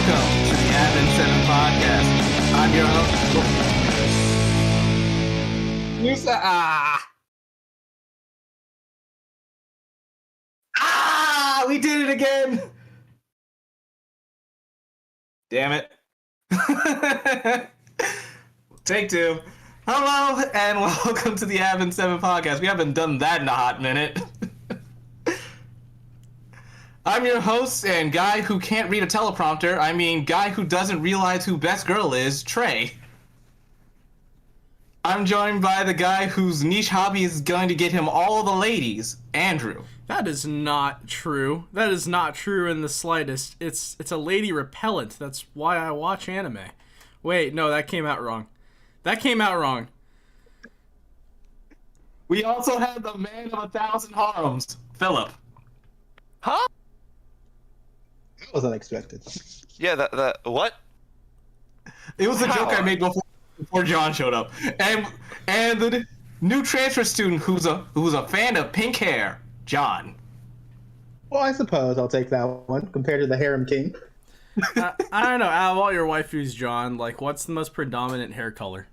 welcome to the Advent 7 podcast. I'm your host. We did it again! Damn it. Take two. Hello, and welcome to the Advent 7 podcast. We haven't done that in a hot minute. I'm your host and guy who can't read a teleprompter. I mean, guy who doesn't realize who best girl is, Trey. I'm joined by the guy whose niche hobby is going to get him all the ladies, Andrew. That is not true. That is not true in the slightest. It's a lady repellent. That's why I watch anime. Wait, no, that came out wrong. We also have the man of 1,000 harems, Phillip. Huh? That was unexpected. Yeah, that what? It was a joke I made before John showed up. And the new transfer student who's a fan of pink hair, John. Well, I suppose I'll take that one compared to the harem king. I don't know. Out of all your waifus, John, like, what's the most predominant hair color?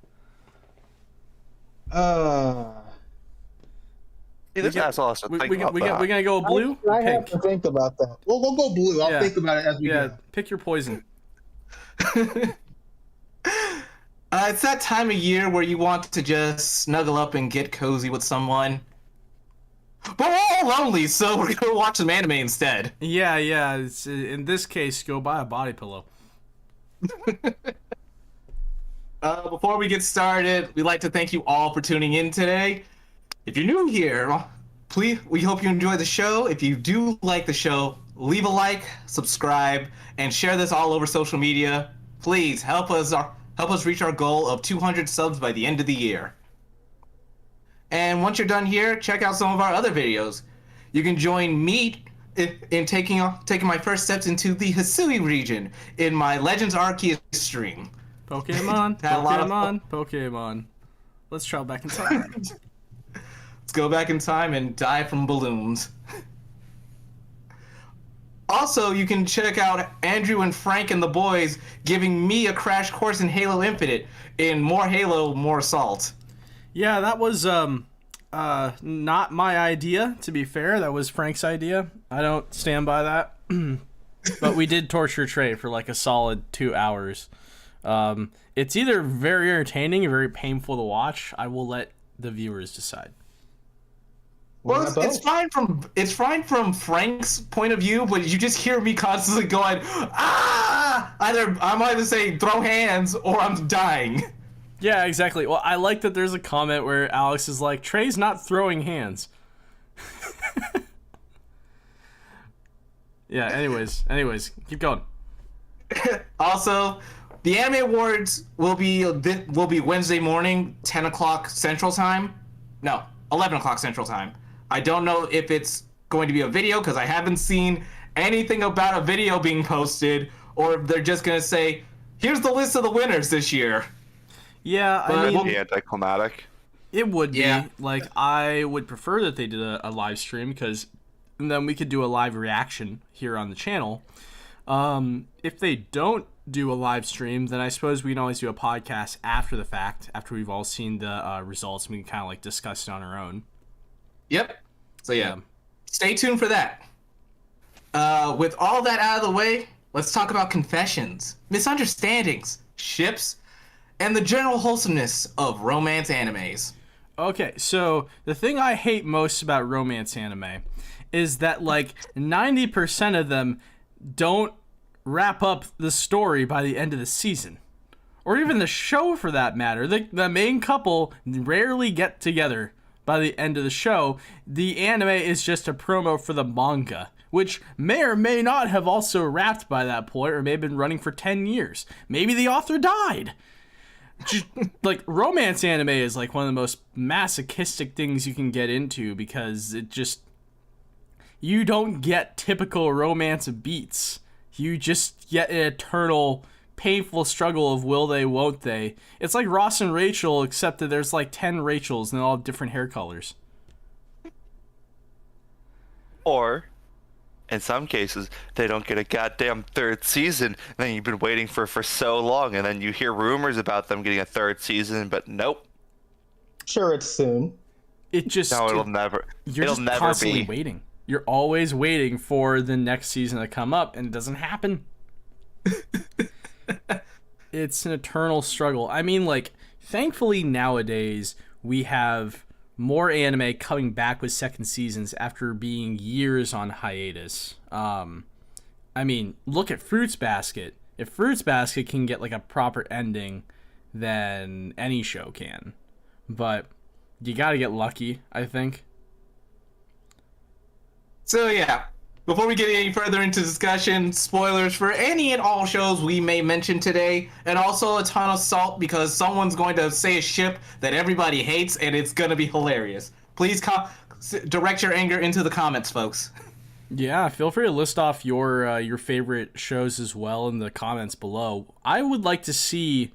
This asshole has to think about that. We gonna go blue or I have pink? to think about that. We'll go blue. I'll think about it as we go. Pick your poison. It's that time of year where you want to just snuggle up and get cozy with someone. But we're all lonely, so we're gonna watch some anime instead. Yeah. It's, in this case, go buy a body pillow. Before we get started, we'd like to thank you all for tuning in today. If you're new here, we hope you enjoy the show. If you do like the show, leave a like, subscribe, and share this all over social media. Please help us reach our goal of 200 subs by the end of the year. And once you're done here, check out some of our other videos. You can join me in taking my first steps into the Hisui region in my Legends Arceus stream. Pokemon. Let's travel back in time. Let's go back in time and die from balloons. Also, you can check out Andrew and Frank and the boys giving me a crash course in Halo Infinite in more Halo, more Assault. Yeah, that was not my idea, to be fair. That was Frank's idea. I don't stand by that. But we did torture Trey for like a solid 2 hours. It's either very entertaining or very painful to watch. I will let the viewers decide. Well, it's fine from Frank's point of view, but you just hear me constantly going, ah! I'm either saying throw hands or I'm dying. Yeah, exactly. Well, I like that there's a comment where Alex is like, Trey's not throwing hands. Yeah, anyways, keep going. Also, the Anime Awards will be Wednesday morning, 10 o'clock Central Time. No, 11 o'clock Central Time. I don't know if it's going to be a video because I haven't seen anything about a video being posted, or if they're just going to say, here's the list of the winners this year. Yeah, I mean... anticlimactic. It would be. Like, I would prefer that they did a live stream, because then we could do a live reaction here on the channel. If they don't do a live stream, then I suppose we can always do a podcast after the fact, after we've all seen the results, and we can kind of like discuss it on our own. Yep. So yeah, stay tuned for that. With all that out of the way, let's talk about confessions, misunderstandings, ships, and the general wholesomeness of romance animes. Okay, so the thing I hate most about romance anime is that like 90% of them don't wrap up the story by the end of the season. Or even the show for that matter. The main couple rarely get together by the end of the show. The anime is just a promo for the manga, which may or may not have also wrapped by that point, or may have been running for 10 years. Maybe the author died. Just, like, romance anime is like one of the most masochistic things you can get into, because it just... You don't get typical romance beats. You just get an eternal, painful struggle of will they, won't they. It's like Ross and Rachel, except that there's like 10 Rachels and they all have different hair colors. Or in some cases, they don't get a goddamn third season. And then you've been waiting for so long, and then you hear rumors about them getting a third season, but nope. Sure, it's soon. It just No, it'll never. You're It'll just never constantly be. waiting. You're always waiting for the next season to come up, and it doesn't happen. It's an eternal struggle. I mean, like, thankfully nowadays we have more anime coming back with second seasons after being years on hiatus. I mean, look at Fruits Basket. If Fruits Basket can get like a proper ending, then any show can. But you gotta get lucky, I think. So yeah, before we get any further into discussion, spoilers for any and all shows we may mention today, and also a ton of salt because someone's going to say a ship that everybody hates, and it's gonna be hilarious. Please direct your anger into the comments, folks. Yeah, feel free to list off your favorite shows as well in the comments below. I would like to see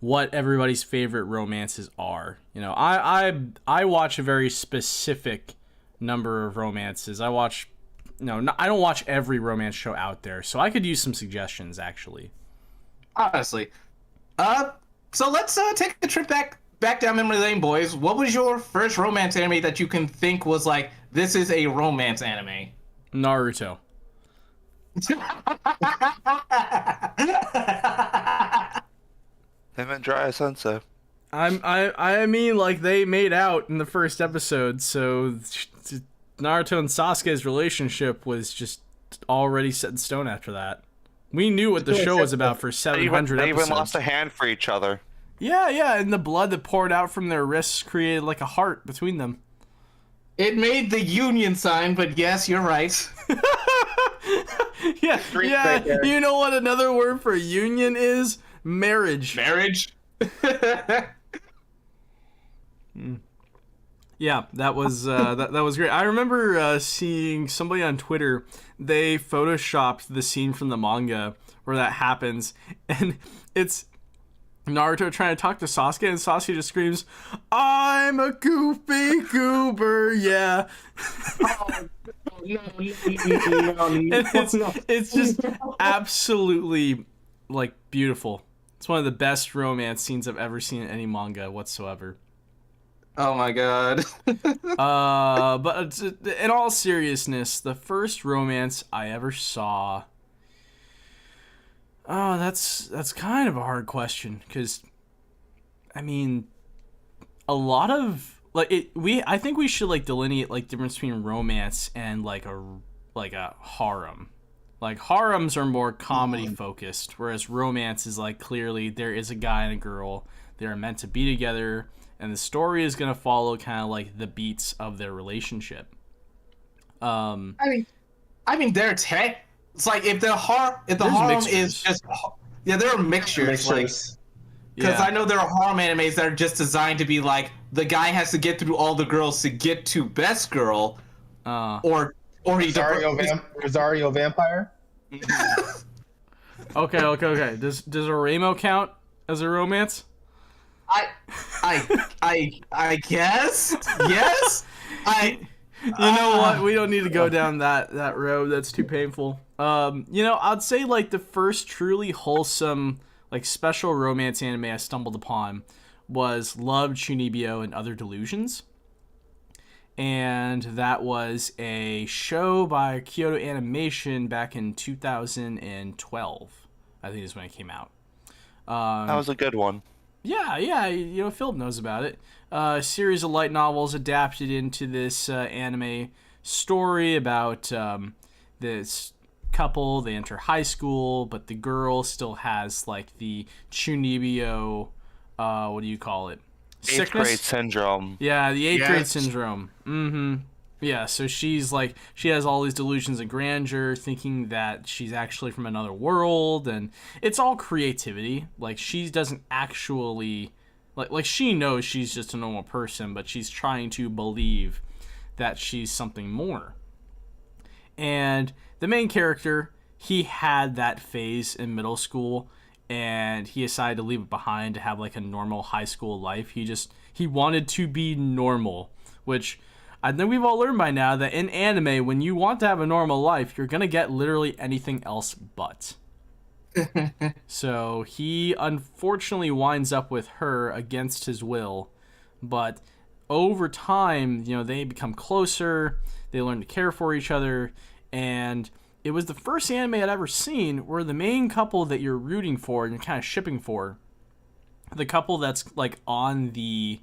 what everybody's favorite romances are. You know, I watch a very specific number of romances. I don't watch every romance show out there, so I could use some suggestions actually. Honestly, so let's take a trip back down memory lane, boys. What was your first romance anime that you can think was like, this is a romance anime? Naruto. Him and Jiraiya Sensei. I mean, like, they made out in the first episode, so Naruto and Sasuke's relationship was just already set in stone after that. We knew what the show was about for 700 They episodes. even lost a hand for each other. Yeah, and the blood that poured out from their wrists created like a heart between them. It made the union sign, but yes, you're right. Yeah, you know what another word for union is? Marriage. Marriage? Yeah, that was that was great. I remember seeing somebody on Twitter. They photoshopped the scene from the manga where that happens, and it's Naruto trying to talk to Sasuke, and Sasuke just screams, "I'm a goofy goober, yeah." No. And it's just absolutely like beautiful. It's one of the best romance scenes I've ever seen in any manga whatsoever. Oh my god. But in all seriousness, the first romance I ever saw. Oh, that's kind of a hard question because, I mean, a lot of I think we should like delineate like difference between romance and like a harem. Like harems are more comedy focused, whereas romance is like clearly there is a guy and a girl. They are meant to be together, and the story is gonna follow kind of like the beats of their relationship. I mean, they're tech. It's like if the harem is just there are mixtures. Like, because I know there are harem animes that are just designed to be like the guy has to get through all the girls to get to best girl, or he Rosario Vampire. Okay. Does a Ramo count as a romance? I guess yes. You know what? We don't need to go down that road. That's too painful. I'd say like the first truly wholesome, like special romance anime I stumbled upon was Love, Chunibyo, and Other Delusions. And that was a show by Kyoto Animation back in 2012. I think is when it came out. That was a good one. Yeah, Phillip knows about it. A series of light novels adapted into this anime story about this couple. They enter high school, but the girl still has like the Chunibyo, what do you call it? Eighth grade syndrome. Yeah, the eighth grade syndrome. Mm-hmm. Yeah, so she has all these delusions of grandeur, thinking that she's actually from another world, and it's all creativity. Like, she doesn't actually, like she knows she's just a normal person, but she's trying to believe that she's something more. And the main character, he had that phase in middle school, and he decided to leave it behind to have like a normal high school life. He wanted to be normal, which I think we've all learned by now that in anime, when you want to have a normal life, you're going to get literally anything else but. So he unfortunately winds up with her against his will, but over time, they become closer, they learn to care for each other, and it was the first anime I'd ever seen where the main couple that you're rooting for and you're kind of shipping for, the couple that's like on the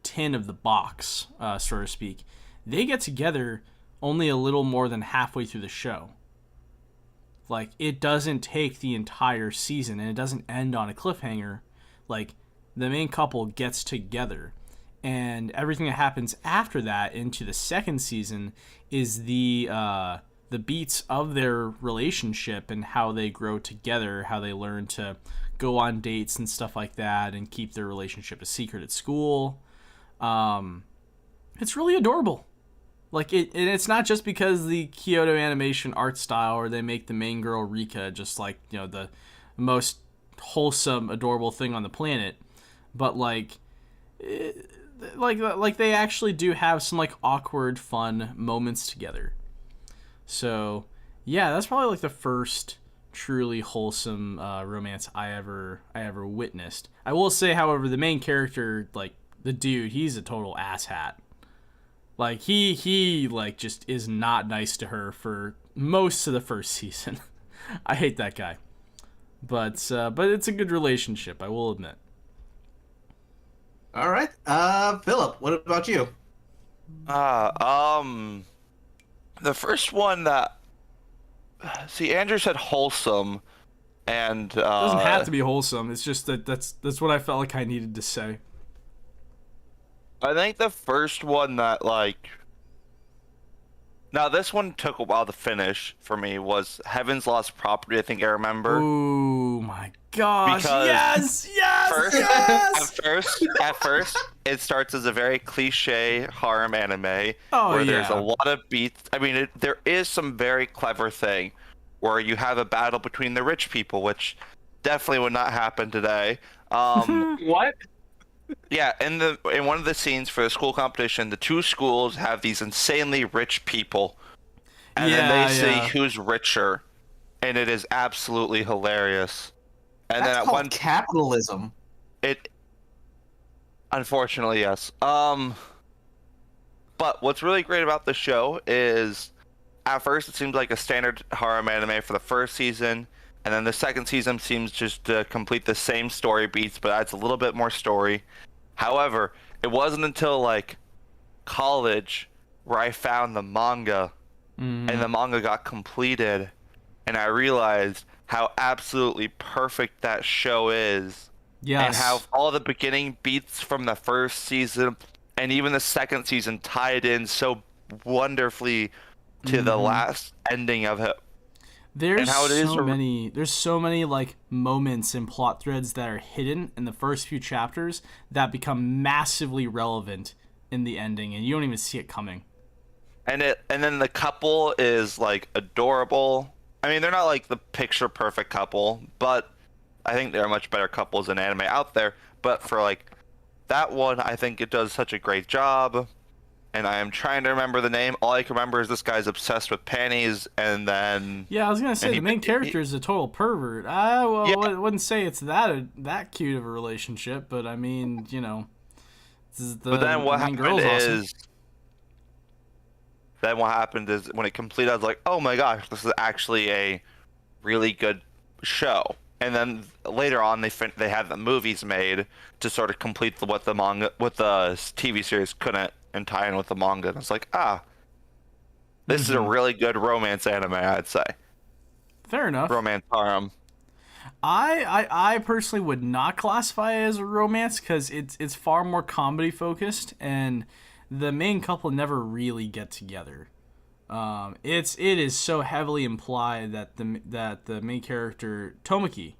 tin of the box, so to speak, they get together only a little more than halfway through the show. Like, it doesn't take the entire season, and it doesn't end on a cliffhanger. Like, the main couple gets together, and everything that happens after that into the second season is the beats of their relationship and how they grow together, how they learn to go on dates and stuff like that, and keep their relationship a secret at school. It's really adorable. Like, and it's not just because the Kyoto Animation art style, or they make the main girl Rika just like, the most wholesome, adorable thing on the planet, but like they actually do have some like awkward, fun moments together. So yeah, that's probably like the first truly wholesome romance I ever witnessed. I will say, however, the main character, like the dude, he's a total asshat. Like, he like, just is not nice to her for most of the first season. I hate that guy. But it's a good relationship, I will admit. All right. Phillip, what about you? The first one that... See, Andrew said wholesome, and... It doesn't have to be wholesome, it's just that's what I felt like I needed to say. I think the first one that, like... Now, this one took a while to finish for me, was Heaven's Lost Property, I think I remember. Oh my gosh, Because yes! At first, it starts as a very cliche harem anime, where there's a lot of beats. I mean, there is some very clever thing, where you have a battle between the rich people, which definitely would not happen today. What? Yeah, in one of the scenes for the school competition, the two schools have these insanely rich people, and then they see who's richer, and it is absolutely hilarious. And That's then called capitalism. Unfortunately, yes. But what's really great about the show is, at first it seems like a standard harem anime for the first season, and then the second season seems just to complete the same story beats, but adds a little bit more story. However, it wasn't until, like, college where I found the manga, and the manga got completed, and I realized how absolutely perfect that show is. Yes. And how all the beginning beats from the first season, and even the second season, tied in so wonderfully to the last ending of it. There's so many like moments and plot threads that are hidden in the first few chapters that become massively relevant in the ending, and you don't even see it coming. And then the couple is like adorable. I mean, they're not like the picture perfect couple, but I think there are much better couples in anime out there. But for like that one, I think it does such a great job. And I am trying to remember the name. All I can remember is this guy's obsessed with panties, and then... Yeah, I was going to say, the main character is a total pervert. I wouldn't say it's that cute of a relationship, but I mean, but then what happened is, when it completed, I was like, oh my gosh, this is actually a really good show. And then later on, they had the movies made to sort of complete what the TV series couldn't, and tie in with the manga. And it's like, this is a really good romance anime, I'd say. Fair enough. Romance harem. I personally would not classify it as a romance, because it's far more comedy focused, and the main couple never really get together. It is so heavily implied that the main character Tomoki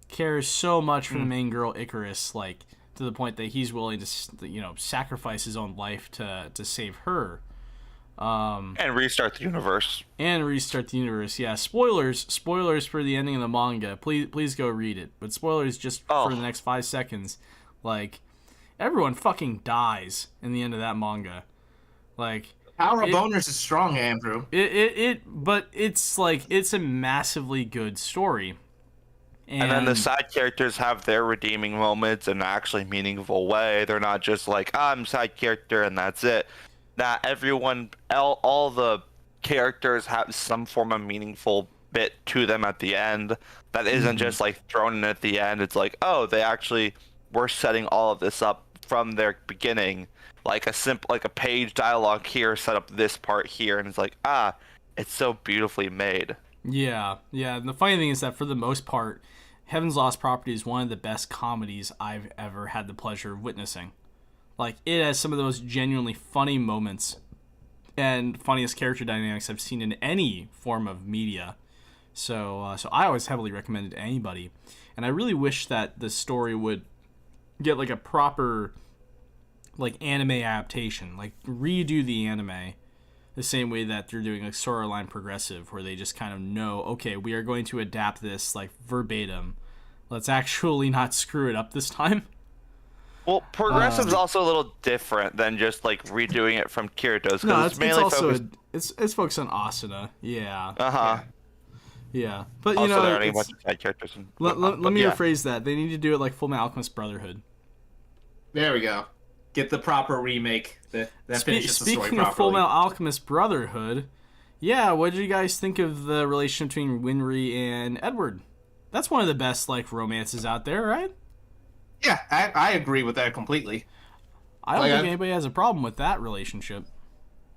cares so much for the main girl Icarus, like, to the point that he's willing to sacrifice his own life to save her. And restart the universe. Yeah, spoilers for the ending of the manga. Please go read it. But spoilers just for the next 5 seconds. Like, everyone fucking dies in the end of that manga. Like Power of it- boners is strong, Andrew. but it's like it's a massively good story. And then the side characters have their redeeming moments in an actually meaningful way. They're not just like, I'm side character and that's it. Not everyone, all the characters have some form of meaningful bit to them at the end that isn't just like thrown in at the end. It's like, oh, they actually were setting all of this up from their beginning. Like a page dialogue here set up this part here, and it's like, it's so beautifully made. Yeah. And the funny thing is that for the most part, Heaven's Lost Property is one of the best comedies I've ever had the pleasure of witnessing. Like, it has some of the most genuinely funny moments and funniest character dynamics I've seen in any form of media. So I always heavily recommend it to anybody. And I really wish that the story would get like a proper like anime adaptation, like redo the anime the same way that they're doing like Storyline Progressive, where they just kind of know, okay, we are going to adapt this like verbatim. Let's actually not screw it up this time. Well, Progressive's also a little different than just like redoing it from Kirito's. No, it's mainly focused. It's focused on Asuna. Yeah. Yeah, but Also, you know, there are a bunch of side characters. let me rephrase that. They need to do it like Fullmetal Alchemist Brotherhood. There we go. Get the proper remake that finishes the story Speaking of properly. Fullmetal Alchemist Brotherhood, yeah, what did you guys think of the relation between Winry and Edward? That's one of the best like romances out there, right? Yeah, I agree with that completely. I don't think anybody has a problem with that relationship.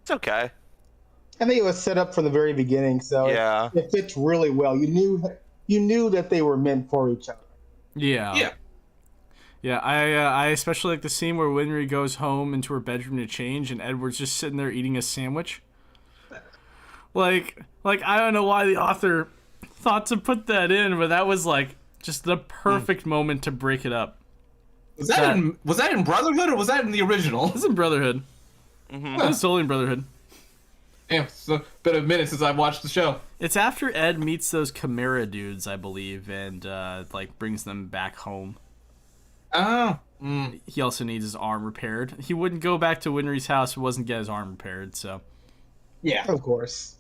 It's okay. I think it was set up from the very beginning, so Yeah. it fits really well. You knew that they were meant for each other. Yeah. Yeah, I especially like the scene where Winry goes home into her bedroom to change, and Edward's just sitting there eating a sandwich. Like I don't know why the author thought to put that in, but that was like just the perfect moment to break it up. Was that in Brotherhood or was that in the original? This is in Brotherhood. It's totally in Brotherhood. Yeah, it's been a minute since I've watched the show. It's after Ed meets those Chimera dudes, I believe, and like brings them back home. Oh. He also needs his arm repaired. He wouldn't go back to Winry's house if he wasn't get his arm repaired, so. Yeah. Of course.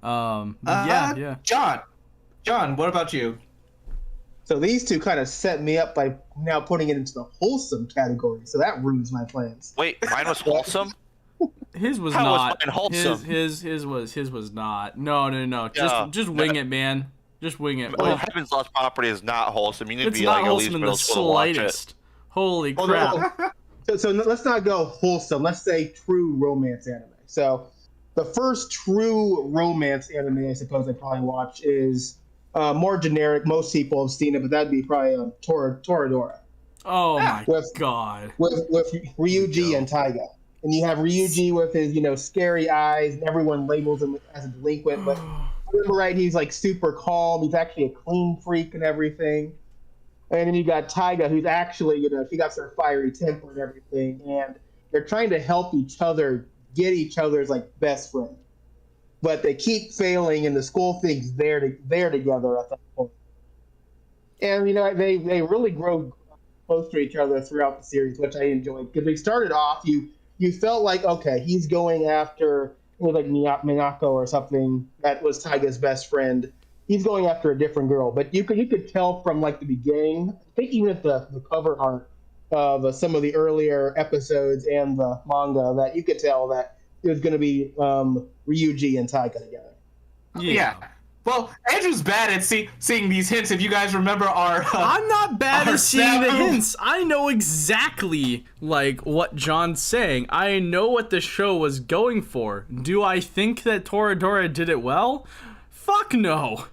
Yeah. John, what about you? So these two kind of set me up by now putting it into the wholesome category. So that ruins my plans. Wait, mine was wholesome? His was How was not. mine wholesome? His was not. No. Just wing it, man. Just wing it. Well, Heaven's Lost Property is not wholesome. You need to It's be not like at least wholesome in middle the school to watch it. slightest. Holy crap. So let's not go wholesome. Let's say true romance anime. So the first true romance anime I suppose I probably watch is more generic. Most people have seen it, but that'd be probably Toradora Oh my With- god. with Ryuji and Taiga. And you have Ryuji with his scary eyes, and everyone labels him as a delinquent. But remember, right? He's like super calm. He's actually a clean freak and everything. And then you got Taiga, who's actually, she got her fiery temper and everything. And they're trying to help each other get each other's like best friend. But they keep failing, and the school thinks they're together at that point. And they really grow close to each other throughout the series, which I enjoyed because they started off you felt like, okay, he's going after like Minako or something that was Taiga's best friend. He's going after a different girl, but you could tell from like the beginning. I think even at the cover art of some of the earlier episodes and the manga that you could tell that it was going to be Ryuji and Taiga together. Yeah. Well, Andrew's bad at seeing these hints. If you guys remember our... I'm not bad our at seeing the snap- hints. I know exactly like what John's saying. I know what the show was going for. Do I think that Toradora did it well? Fuck no.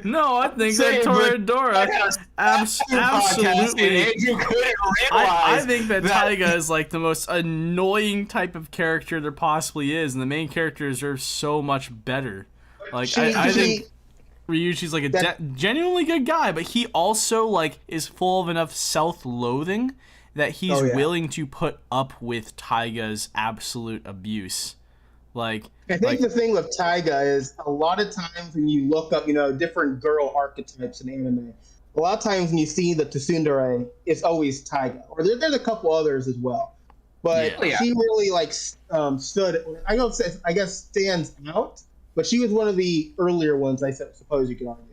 No, I think that Toradora absolutely. Andrew couldn't realize I think that Taiga is like the most annoying type of character there possibly is, and the main character deserves so much better. Like I think Ryuji's like a genuinely good guy, but he also like is full of enough self-loathing that he's willing to put up with Taiga's absolute abuse. Like I think the thing with Taiga is a lot of times when you look up, different girl archetypes in anime, a lot of times when you see the Tsundere, it's always Taiga, or there's a couple others as well. but Yeah. she really like stood. I guess stands out. But she was one of the earlier ones. I suppose you could argue.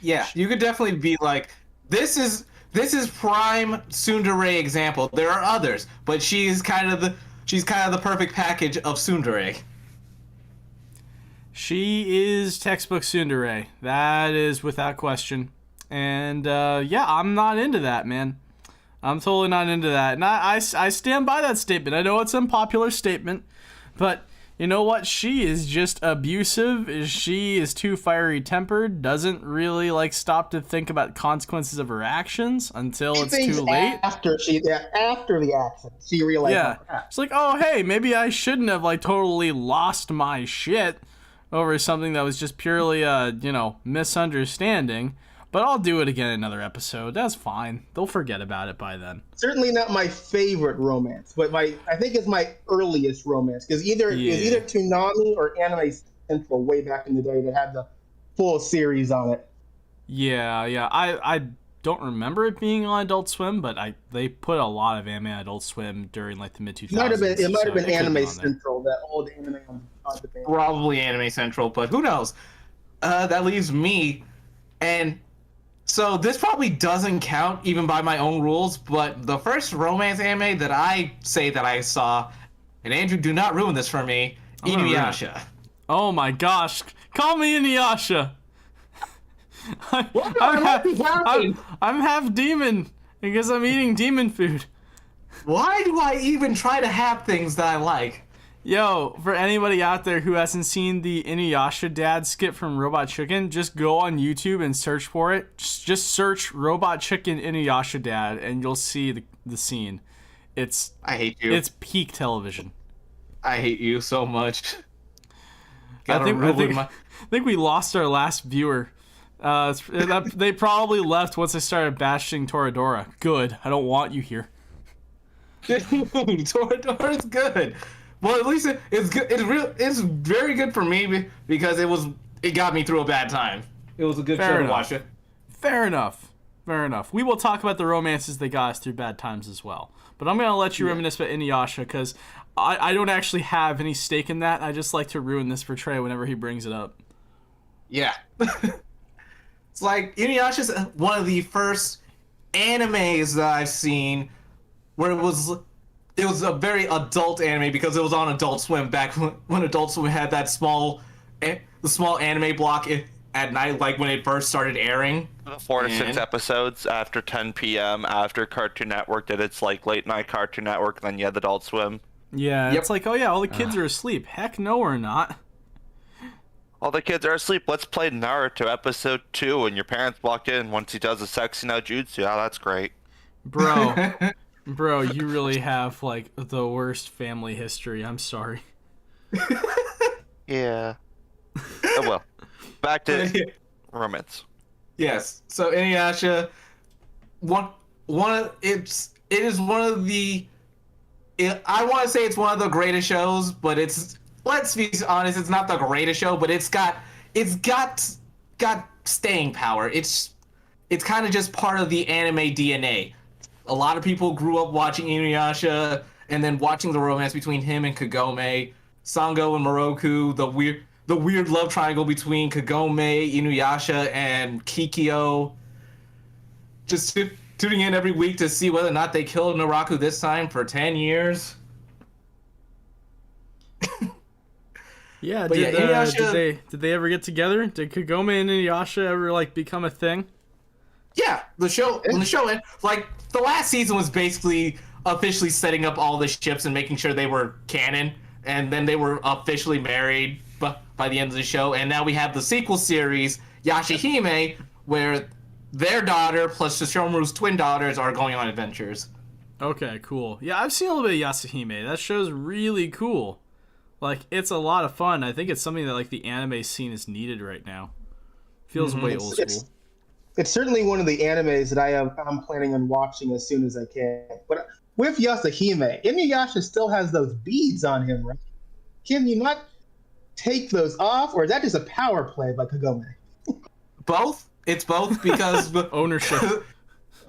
Yeah, you could definitely be like, this is prime Tsundere example. There are others, but she's kind of the perfect package of Tsundere. She is textbook Tsundere. That is without question. And yeah, I'm not into that, man. I'm totally not into that. And I stand by that statement. I know it's an unpopular statement, but you know what? She is just abusive. She is too fiery tempered. Doesn't really like stop to think about consequences of her actions until it's too late. After the accident, she realized. Yeah, it's like, oh hey, maybe I shouldn't have like totally lost my shit over something that was just purely a misunderstanding. But I'll do it again in another episode. That's fine. They'll forget about it by then. Certainly not my favorite romance, but I think it's my earliest romance because it was either Toonami or Anime Central way back in the day that had the full series on it. Yeah. I don't remember it being on Adult Swim, but they put a lot of anime on Adult Swim during like the mid 2000s. It might have been Anime Central, that old anime on the band. Probably Anime Central, but who knows? That leaves me, and so this probably doesn't count even by my own rules, but the first romance anime that I say that I saw, and Andrew, do not ruin this for me, Inuyasha. Oh my gosh. Call me Inuyasha. I'm half demon because I'm eating demon food. Why do I even try to have things that I like? Yo, for anybody out there who hasn't seen the Inuyasha Dad skit from Robot Chicken, just go on YouTube and search for it. Just search Robot Chicken Inuyasha Dad, and you'll see the scene. I hate you. It's peak television. I hate you so much. I think we lost our last viewer. They probably left once I started bashing Toradora. Good. I don't want you here. Dude, Toradora's good. Well, at least it's good. It's very good for me because it got me through a bad time. It was a good show to watch it. Fair enough. We will talk about the romances they got us through bad times as well. But I'm gonna let you reminisce about Inuyasha because I don't actually have any stake in that. I just like to ruin this for Trey whenever he brings it up. Yeah. It's like Inuyasha's one of the first animes that I've seen where it was a very adult anime because it was on Adult Swim back when Adult Swim had the small anime block at night, like when it first started airing. 4 to 6 episodes after 10 p.m. after Cartoon Network did its like late night Cartoon Network, then you had Adult Swim. Yeah, It's like, oh yeah, all the kids are asleep. Heck no, we're not. All the kids are asleep. Let's play Naruto episode 2, and your parents walk in once he does a sexy no jutsu. Oh, that's great. Bro, you really have like the worst family history. I'm sorry. Yeah. Oh well. Back to romance. Yes. So Inuyasha, it is one of the. I want to say it's one of the greatest shows, but let's be honest, it's not the greatest show, but it's got staying power. It's kind of just part of the anime DNA. A lot of people grew up watching Inuyasha and then watching the romance between him and Kagome, Sango and Moroku, the weird love triangle between Kagome, Inuyasha, and Kikyo. Just tuning in every week to see whether or not they killed Naraku this time for 10 years. Yeah, did they ever get together? Did Kagome and Inuyasha ever like become a thing? Yeah, when the show ended, like the last season was basically officially setting up all the ships and making sure they were canon, and then they were officially married by the end of the show. And now we have the sequel series, Yashahime, where their daughter plus Shishomaru's twin daughters are going on adventures. Okay, cool. Yeah, I've seen a little bit of Yashahime. That show's really cool. Like, it's a lot of fun. I think it's something that like the anime scene is needed right now. Feels way old school. It's certainly one of the animes that I'm planning on watching as soon as I can. But with Yashahime, Inuyasha still has those beads on him, right? Can you not take those off, or is that just a power play by Kagome? Both. It's both because ownership.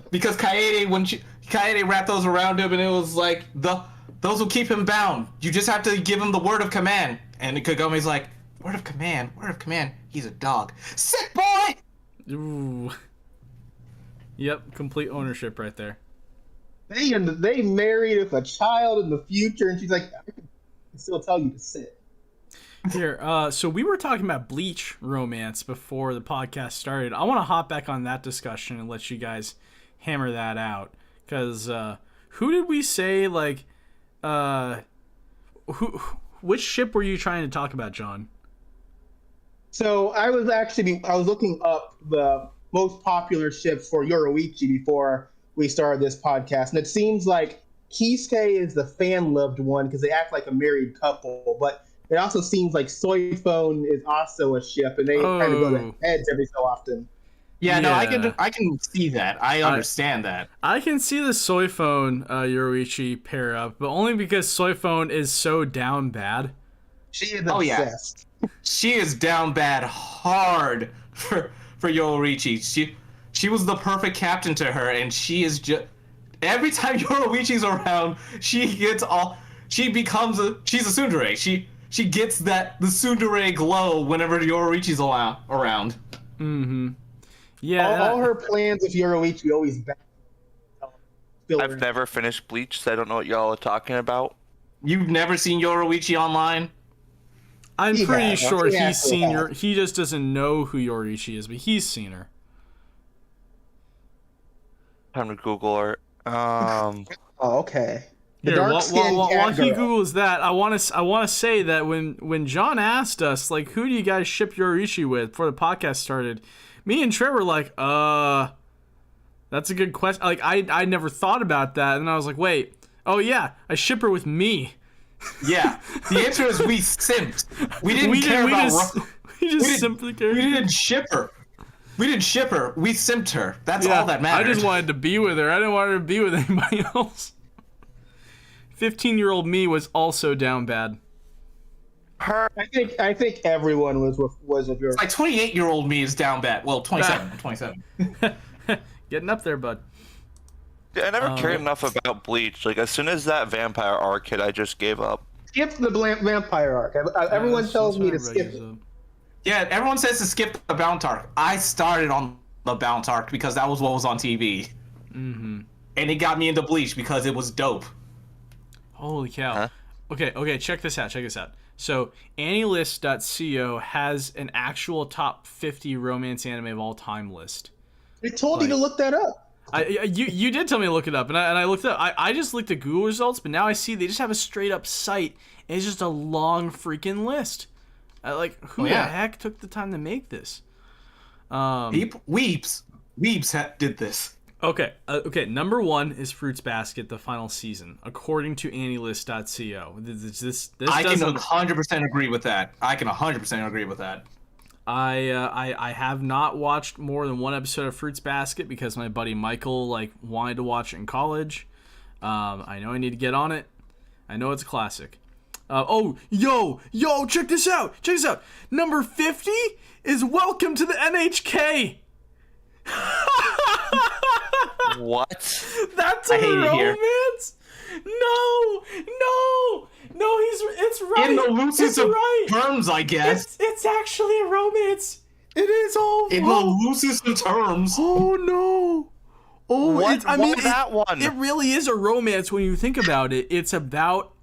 Because Kaede wrapped those around him, and it was like the those will keep him bound. You just have to give him the word of command. And Kagome's like, word of command, word of command. He's a dog. Sick boy! Ooh. Yep, complete ownership right there. They married with a child in the future, and she's like, I can still tell you to sit. Here, so we were talking about Bleach romance before the podcast started. I want to hop back on that discussion and let you guys hammer that out. Because, who did we say, like, which ship were you trying to talk about, John? So I was looking up the most popular ships for Yoruichi before we started this podcast, and it seems like Kisuke is the fan-loved one because they act like a married couple, but it also seems like Soy Phone is also a ship, and they kind of go to heads every so often. Yeah, no, I can see that. I understand that. I can see the Soy Phone Yoruichi pair up, but only because Soy Phone is so down bad. She is obsessed. Yeah. She is down bad hard for Yoruichi. She was the perfect captain to her, and she is just every time Yoruichi's around, she's a tsundere. She gets the tsundere glow whenever Yoruichi's around. Mm-hmm. Yeah. All her plans with Yoruichi always back. I've never finished Bleach, so I don't know what y'all are talking about. You've never seen Yoruichi online? I'm pretty sure he's seen her. He just doesn't know who Yoruichi is, but he's seen her. Time to Google her. Oh, okay. Here, while he Googles that, I want to say that when John asked us, like, who do you guys ship Yoruichi with before the podcast started, me and Trevor were like, that's a good question. Like, I never thought about that, and I was like, wait, oh yeah, I ship her with me. Yeah, the answer is we simped. We didn't care about. We just simped the character. We didn't ship her. We didn't ship her. We simped her. That's all that mattered. I just wanted to be with her. I didn't want her to be with anybody else. 15-year-old me was also down bad. Her. I think everyone was with your. It's like 28-year-old me is down bad. Well, 27. Getting up there, bud. Yeah, I never cared enough about Bleach. Like, as soon as that vampire arc hit, I just gave up. Skip the vampire arc. Everyone tells me to skip it. Yeah, everyone says to skip the bounce arc. I started on the bounce arc because that was what was on TV. Mm-hmm. And it got me into Bleach because it was dope. Holy cow. Huh? Okay, check this out. So, AnnieList.co has an actual top 50 romance anime of all time list. I told you to look that up. You did tell me to look it up, and I looked it up. I just looked at Google results, but now I see they just have a straight up site, and it's just a long freaking list. Who the heck took the time to make this? Weeps did this. Okay. Number 1 is Fruits Basket, the final season, according to AnnieList.co. This I can 100% agree with that. I have not watched more than one episode of Fruits Basket because my buddy Michael wanted to watch it in college. I know I need to get on it. I know it's a classic. Check this out. Number 50 is Welcome to the NHK. What? That's a romance? No, it's right. In the loosest of terms, I guess. It's actually a romance. It is in the loosest of terms. Oh no. Oh, that one. It really is a romance when you think about it. It's about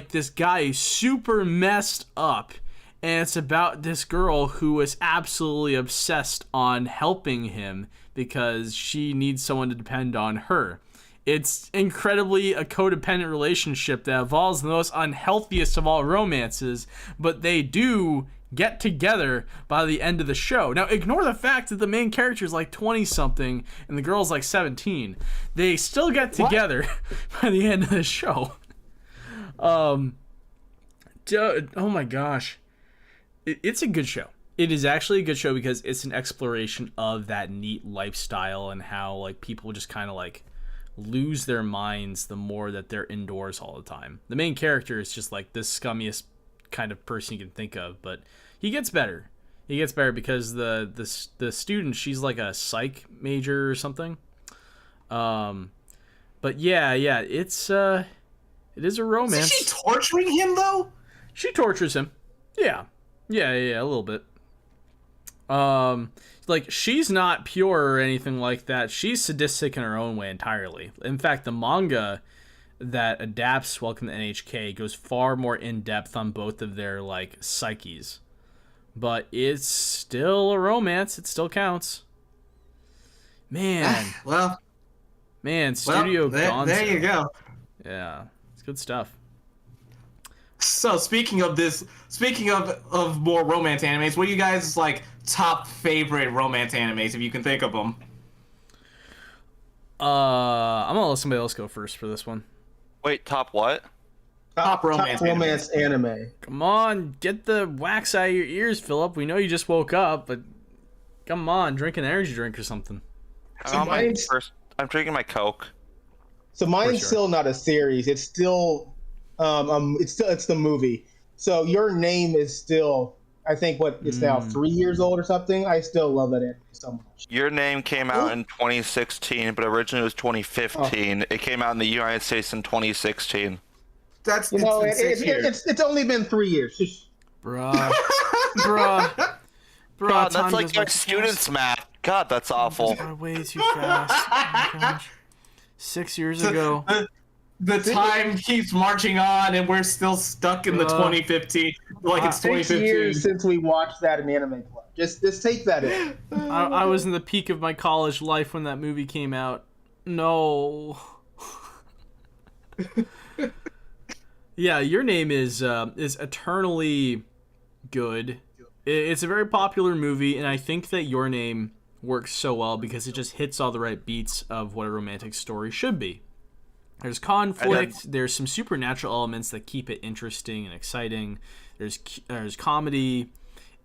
this guy super messed up, and it's about this girl who is absolutely obsessed on helping him because she needs someone to depend on her. It's incredibly a codependent relationship that evolves the most unhealthiest of all romances, but they do get together by the end of the show. Now, ignore the fact that the main character is 20-something and the girl's 17. They still get together by the end of the show. Oh my gosh. It's a good show. It is actually a good show because it's an exploration of that neat lifestyle and how people just kind of lose their minds the more that they're indoors all the time. The main character is just the scummiest kind of person you can think of, but he gets better. He gets better because the student, she's a psych major or something. But yeah, it's It is a romance. Is she torturing him though? She tortures him. Yeah, a little bit. Like, she's not pure or anything like that. She's sadistic in her own way entirely. In fact, the manga that adapts Welcome to NHK goes far more in depth on both of their like psyches. But it's still a romance. It still counts. Man. Studio Gonzo. There you go. Yeah, it's good stuff. So speaking of more romance animes, what are you guys like top favorite romance animes if you can think of them? I'm gonna let somebody else go first for this one. Wait, top what? Top romance anime. Come on, get the wax out of your ears, Phillip. We know you just woke up, but come on, drink an energy drink or something. I'm drinking my Coke. So mine's still not a series. It's still it's the movie. So Your Name is still, I think it's now 3 years old or something. I still love that anime so much. Your Name came out in 2016, but originally it was 2015. It came out in the United States in 2016. That's it's only been 3 years. Bruh, that's like your students' math. God, that's awful. Way too fast. Oh my gosh. 6 years ago. The time keeps marching on, and we're still stuck in the 2015. Like it's 2015. 6 years since we watched that in Anime Club. Just take that in. I was in the peak of my college life when that movie came out. No. Yeah, Your Name is eternally good. It's a very popular movie, and I think that Your Name works so well because it just hits all the right beats of what a romantic story should be. There's conflict, there's some supernatural elements that keep it interesting and exciting. There's comedy,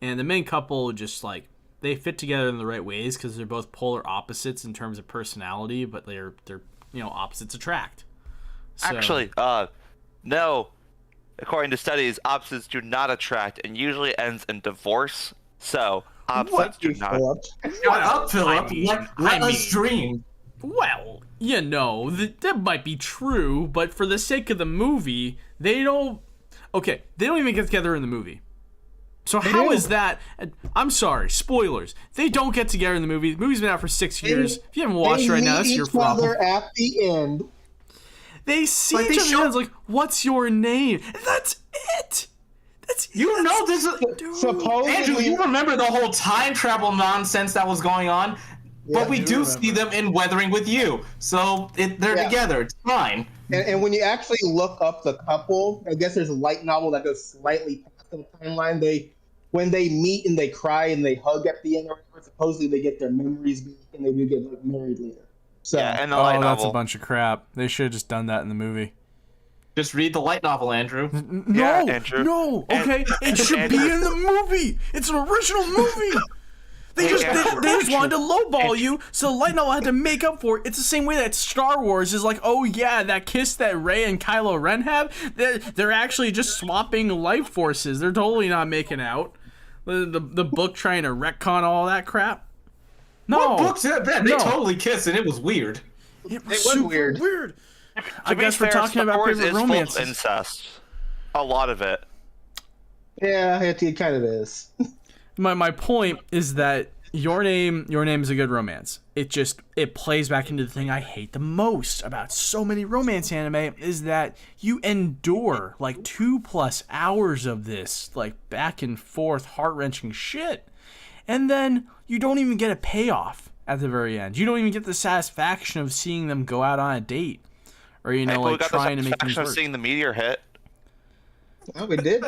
and the main couple just like they fit together in the right ways because they're both polar opposites in terms of personality, but they're opposites attract. So, actually, no. According to studies, opposites do not attract and usually ends in divorce. So opposites do not. Shut up, Phillip. Let us dream. Well, that might be true, but for the sake of the movie, they don't even get together in the movie. So how is that? I'm sorry, spoilers. They don't get together in the movie. The movie's been out for 6 years. If you haven't watched it right now, that's your problem. At the end. They see each other and like, what's your name? And that's it. This is supposedly. Andrew, you remember the whole time travel nonsense that was going on? Yeah, but we do see them in Weathering with You, so they're together. It's fine. And when you actually look up the couple, I guess there's a light novel that goes slightly past the timeline. When they meet and they cry and they hug at the end, supposedly they get their memories back and they do get married later. So, yeah, and the light novel. That's a bunch of crap. They should have just done that in the movie. Just read the light novel, Andrew. Andrew. No. Okay, it should be in the movie. It's an original movie. They just wanted to lowball you, so the light novel had to make up for it. It's the same way that Star Wars is like, oh yeah, that kiss that Rey and Kylo Ren have, they're actually just swapping life forces. They're totally not making out. The book trying to retcon all that crap. No, what book said that? They totally kissed, and it was weird. It was super weird. I guess we're talking about favorite romances. Full of incest. A lot of it. Yeah, it kind of is. My point is that Your Name is a good romance. It plays back into the thing I hate the most about so many romance anime is that you endure like 2+ hours of this like back and forth heart-wrenching shit, and then you don't even get a payoff at the very end. You don't even get the satisfaction of seeing them go out on a date, or like trying to make things work. Seeing the meteor hit. Oh, we did.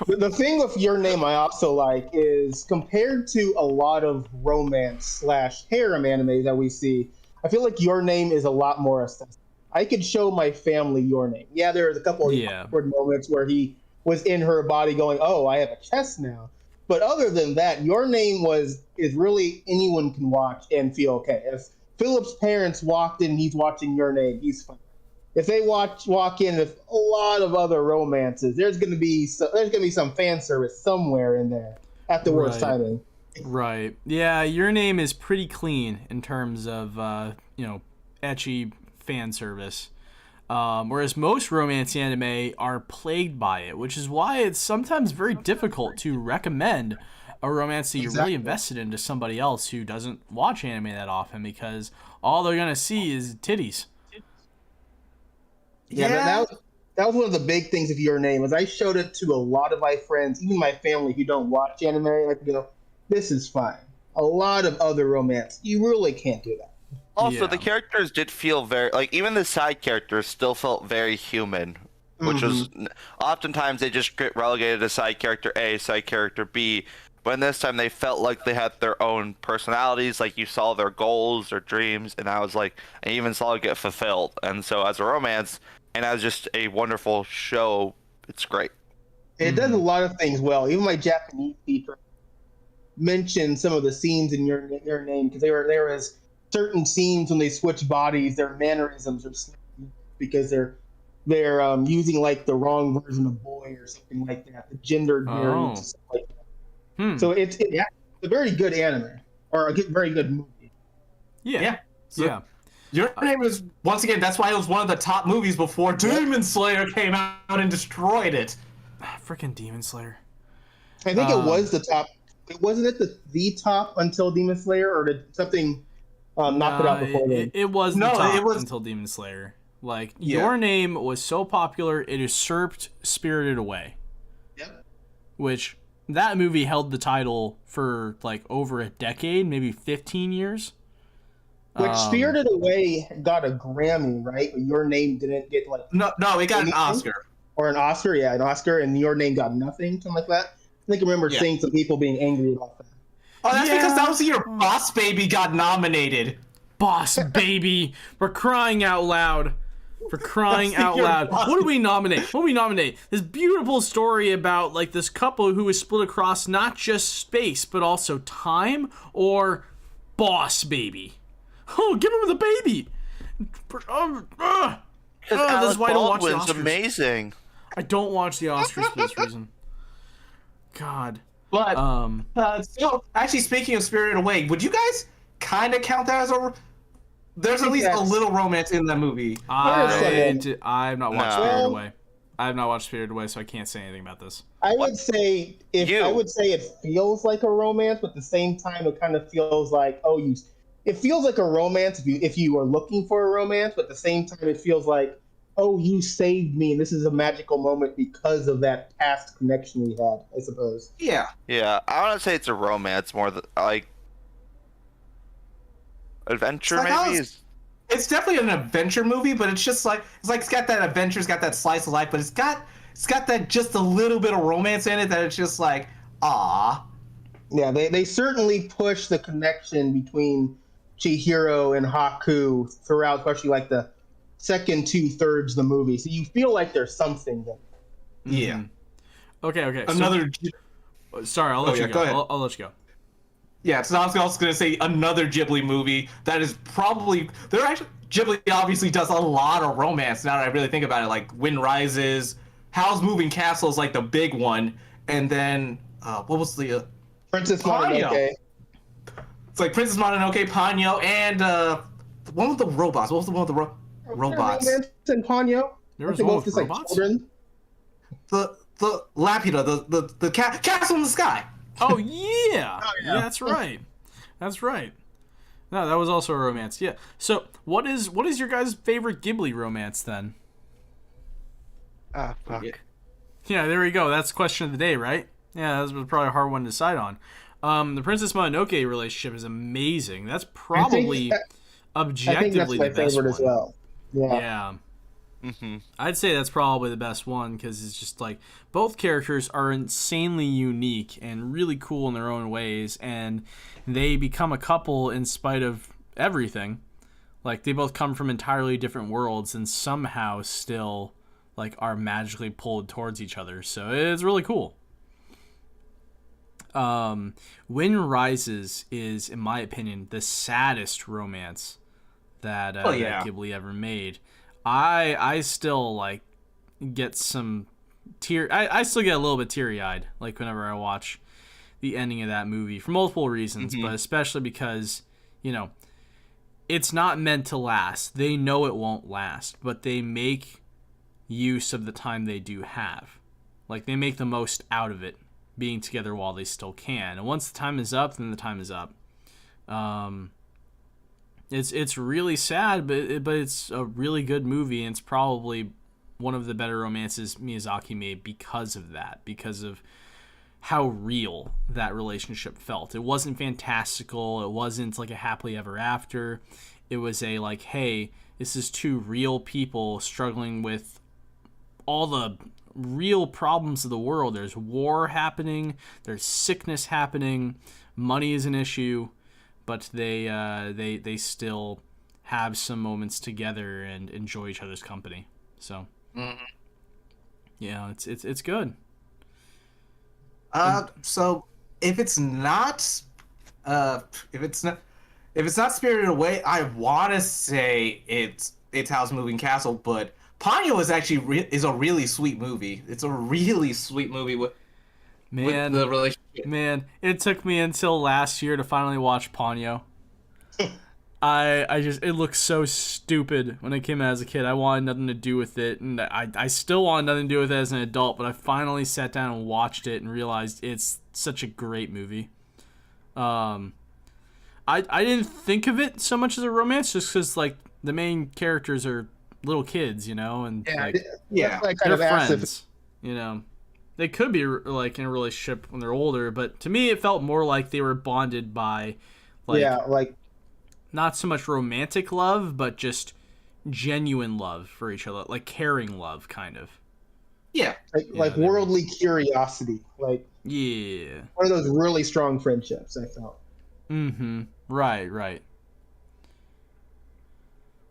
The thing with Your Name I also like is compared to a lot of romance / harem animes that we see, I feel like Your Name is a lot more aesthetic. I could show my family Your Name. Yeah, there's a couple of awkward moments where he was in her body going, oh, I have a chest now. But other than that, Your Name is really anyone can watch and feel okay. If Philip's parents walked in, he's watching Your Name, he's fine. If they walk in with a lot of other romances, there's gonna be some fan service somewhere in there at the worst timing. Right. Yeah, Your Name is pretty clean in terms of ecchi fan service. Whereas most romance anime are plagued by it, which is why it's sometimes very difficult to recommend a romance that you're really invested in to somebody else who doesn't watch anime that often, because all they're gonna see is titties. Yeah, that was one of the big things of Your Name. Is I showed it to a lot of my friends, even my family who don't watch anime. Like, this is fine. A lot of other romance, you really can't do that. Also, the characters did feel very even the side characters still felt very human, which was oftentimes they just get relegated to side character A, side character B. But in this time, they felt like they had their own personalities. Like, you saw their goals, their dreams, and I was like, I even saw it get fulfilled. And so, as a romance, and as just a wonderful show, it's great. It does a lot of things well. Even my Japanese teacher mentioned some of the scenes in Your Name, because there was certain scenes when they switch bodies, their mannerisms are snappy because they're using like the wrong version of boy or something like that. The gender variants and stuff like that. So it's a very good anime, or very good movie. Yeah. Your Name is, once again, that's why it was one of the top movies before Demon Slayer came out and destroyed it. Freaking Demon Slayer. I think it was the top. Wasn't it the top until Demon Slayer, or did something knock it out before then? It was the top until Demon Slayer. Like, Your Name was so popular, it usurped Spirited Away. Yep. Which, that movie held the title for, like, over a decade, maybe 15 years. Which Spirited Away got a Grammy, right? But Your Name didn't get, like... No, it got an Oscar. Or an Oscar, an Oscar, and Your Name got nothing, something like that. I think I remember seeing some people being angry about that. Oh, that's because that was the year Boss Baby got nominated. Boss Baby! We're crying out loud. For crying out loud. What do we nominate? This beautiful story about, like, this couple who is split across not just space, but also time, or Boss Baby? Oh, give him the baby! This is why I don't watch the Oscars. Amazing. I don't watch the Oscars for this reason. God. But, so, actually, speaking of Spirited Away, would you guys kind of count that as a... There's at least a little romance in that movie. I have not watched Spirited Away. I have not watched Spirited Away, so I can't say anything about this. I would say it feels like a romance, but at the same time, it kind of feels like it feels like a romance if you are looking for a romance, but at the same time, it feels like, oh, you saved me, and this is a magical moment because of that past connection we had, I suppose. Yeah. Yeah, I want to say it's a romance more than, like, adventure, maybe? It's definitely an adventure movie, but it's just like, it's got that adventure, it's got that slice of life, but it's got that just a little bit of romance in it that it's just like, ah. Yeah, they certainly push the connection between Chihiro and Haku throughout, especially like the second 2/3 of the movie. So you feel like there's something there. Yeah. Okay. Sorry, I'll let you go. Go ahead. I'll let you go. Yeah, so I was also going to say another Ghibli movie that is probably... Ghibli obviously does a lot of romance now that I really think about it. Like, Wind Rises, Howl's Moving Castle is like the big one. And then, what was the... Princess Mononoke. It's like Princess Mononoke, Ponyo, and the one with the robots. What was the one with the robots? And Ponyo. There was one with robots? Like the Laputa, the castle in the sky. Oh yeah. Yeah, that's right. No, that was also a romance. Yeah. So, what is your guys' favorite Ghibli romance then? Ah, fuck. Yeah, there we go. That's question of the day, right? Yeah, that was probably a hard one to decide on. The Princess Mononoke relationship is amazing. That's probably objectively the best one. As well. Yeah. Mm-hmm. I'd say that's probably the best one because it's just like both characters are insanely unique and really cool in their own ways, and they become a couple in spite of everything. Like, they both come from entirely different worlds and somehow still like are magically pulled towards each other. So it's really cool. Wind Rises is, in my opinion, the saddest romance that Ghibli ever made. I still like get some I still get a little bit teary-eyed like whenever I watch the ending of that movie for multiple reasons, but especially because, you know, it's not meant to last. They know it won't last, but they make use of the time they do have. Like, they make the most out of it, being together while they still can. And once the time is up, then the time is up. It's really sad, but it's a really good movie, and it's probably one of the better romances Miyazaki made because of that, because of how real that relationship felt. It wasn't fantastical. It wasn't like a happily ever after. It was a like, hey, this is two real people struggling with all the real problems of the world. There's war happening. There's sickness happening. Money is an issue, but they still have some moments together and enjoy each other's company. So, yeah, it's good. So if it's not Spirited Away, I want to say it's Howl's Moving Castle, but Ponyo is actually is a really sweet movie. It's a really sweet movie with the relationship. Man, it took me until last year to finally watch Ponyo. It looked so stupid when it came out as a kid. I wanted nothing to do with it, and I still want nothing to do with it as an adult, but I finally sat down and watched it and realized it's such a great movie. I didn't think of it so much as a romance just because, like, the main characters are little kids, you know, and That's like kind they're of asked if friends, you know. They could be, like, in a relationship when they're older, but to me it felt more like they were bonded by, like, not so much romantic love, but just genuine love for each other, like caring love, kind of. Yeah. Like worldly curiosity. Like, yeah. one of those really strong friendships, I felt. Mm-hmm. Right.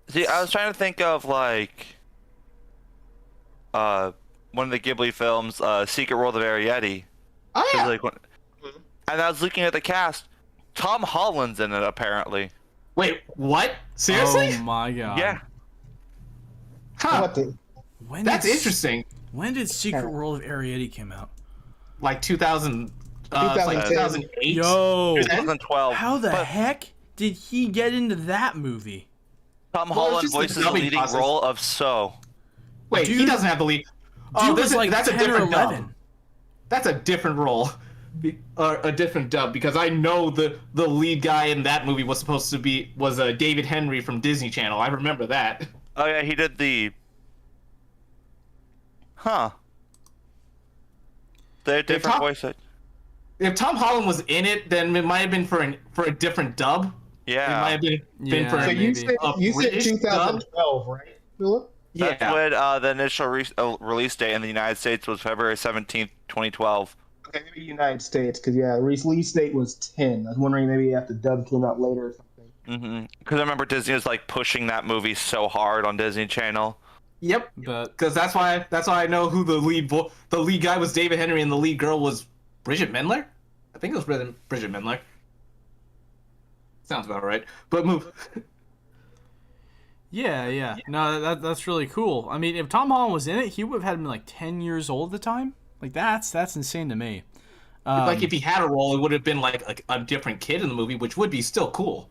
See, I was trying to think of, like, one of the Ghibli films, Secret World of Arrietty. Oh, yeah. And I was looking at the cast. Tom Holland's in it, apparently. Wait, what? Seriously? Oh my god. Yeah. Huh. That's interesting. When did Secret World of Arrietty come out? Like 2000, 2010. 2008. Yo, 2012. how the heck did he get into that movie? Tom Well, Holland it's just voices the the dubbing leading process. role of So. Wait, he Dude- doesn't have the lead. Dude was like that's 10 a different or 11. dub. That's a different role, or a different dub, because I know the lead guy in that movie was supposed to be David Henry from Disney Channel. I remember that. Oh yeah, he did the. Huh. They're different voice. If Tom Holland was in it, then it might have been for a different dub. It might Yeah. have been Yeah, for So maybe. you said British 2012, right, Phillip? That's yeah. when the initial release date in the United States was February 17th, 2012. Okay, maybe United States, because the release date was 10. I was wondering maybe if the dub came out later or something. Because I remember Disney was like pushing that movie so hard on Disney Channel. Yep. But Because that's why I know who the lead guy was David Henry and the lead girl was Bridget Mendler. I think it was Bridget Mendler. Sounds about right. But move. yeah. No, that's really cool. I mean, if Tom Holland was in it, he would have had been like 10 years old at the time. Like that's insane to me. Like if he had a role, it would have been like a different kid in the movie, which would be still cool.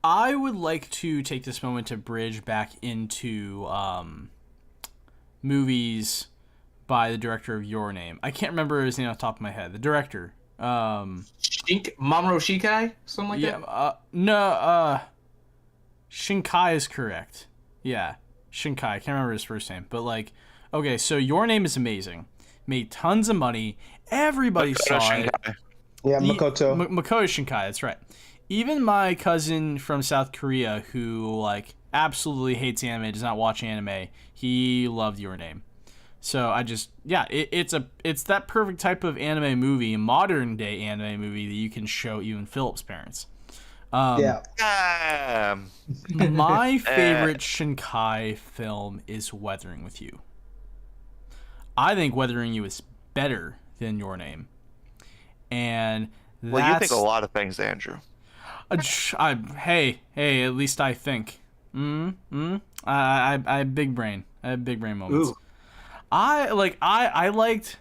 I would like to take this moment to bridge back into movies by the director of Your Name. I can't remember his name off the top of my head. The director. Mamoru Shikai? Something like that? No, Shinkai is correct. Yeah, Shinkai. I can't remember his first name. But, like, okay, so Your Name is amazing. Made tons of money. Everybody saw it. Yeah, Makoto. Makoto Shinkai, that's right. Even my cousin from South Korea, who, like, absolutely hates anime, does not watch anime, he loved Your Name. So I just, yeah, it's that perfect type of anime movie, modern day anime movie that you can show even Philip's parents. Yeah. My favorite Shinkai film is Weathering with You. I think Weathering You is better than Your Name. And that's... Well, you think a lot of things, Andrew. Hey, at least I think. I have big brain. I have big brain moments. Ooh. I liked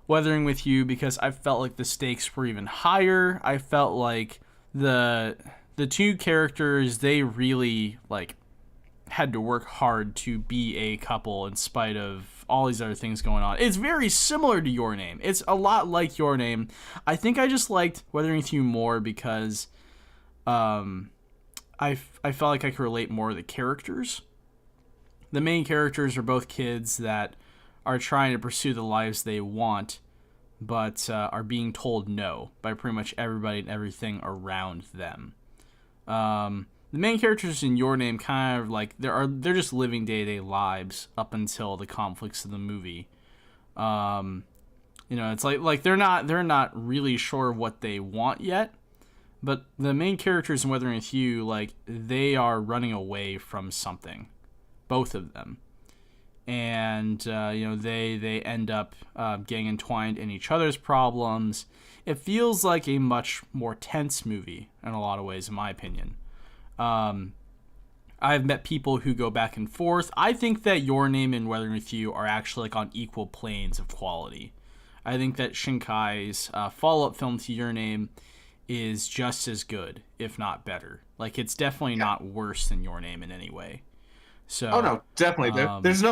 Weathering with You because I felt like the stakes were even higher. I felt like the the two characters, they really like had to work hard to be a couple in spite of all these other things going on. It's very similar to Your Name. It's a lot like Your Name. I think I just liked Weathering with You more because I felt like I could relate more to the characters. The main characters are both kids that are trying to pursue the lives they want, but are being told no by pretty much everybody and everything around them. The main characters in Your Name kind of like they're just living day-to-day lives up until the conflicts of the movie. It's like they're not really sure what they want yet, but the main characters in Weathering with You, like, they are running away from something, both of them. And they end up getting entwined in each other's problems. It feels like a much more tense movie in a lot of ways, in my opinion. I've met people who go back and forth. I think that Your Name and Weathering with You are actually like on equal planes of quality. I think that Shinkai's follow-up film to Your Name is just as good, if not better. Like, it's definitely not worse than Your Name in any way. So, oh no, definitely. There's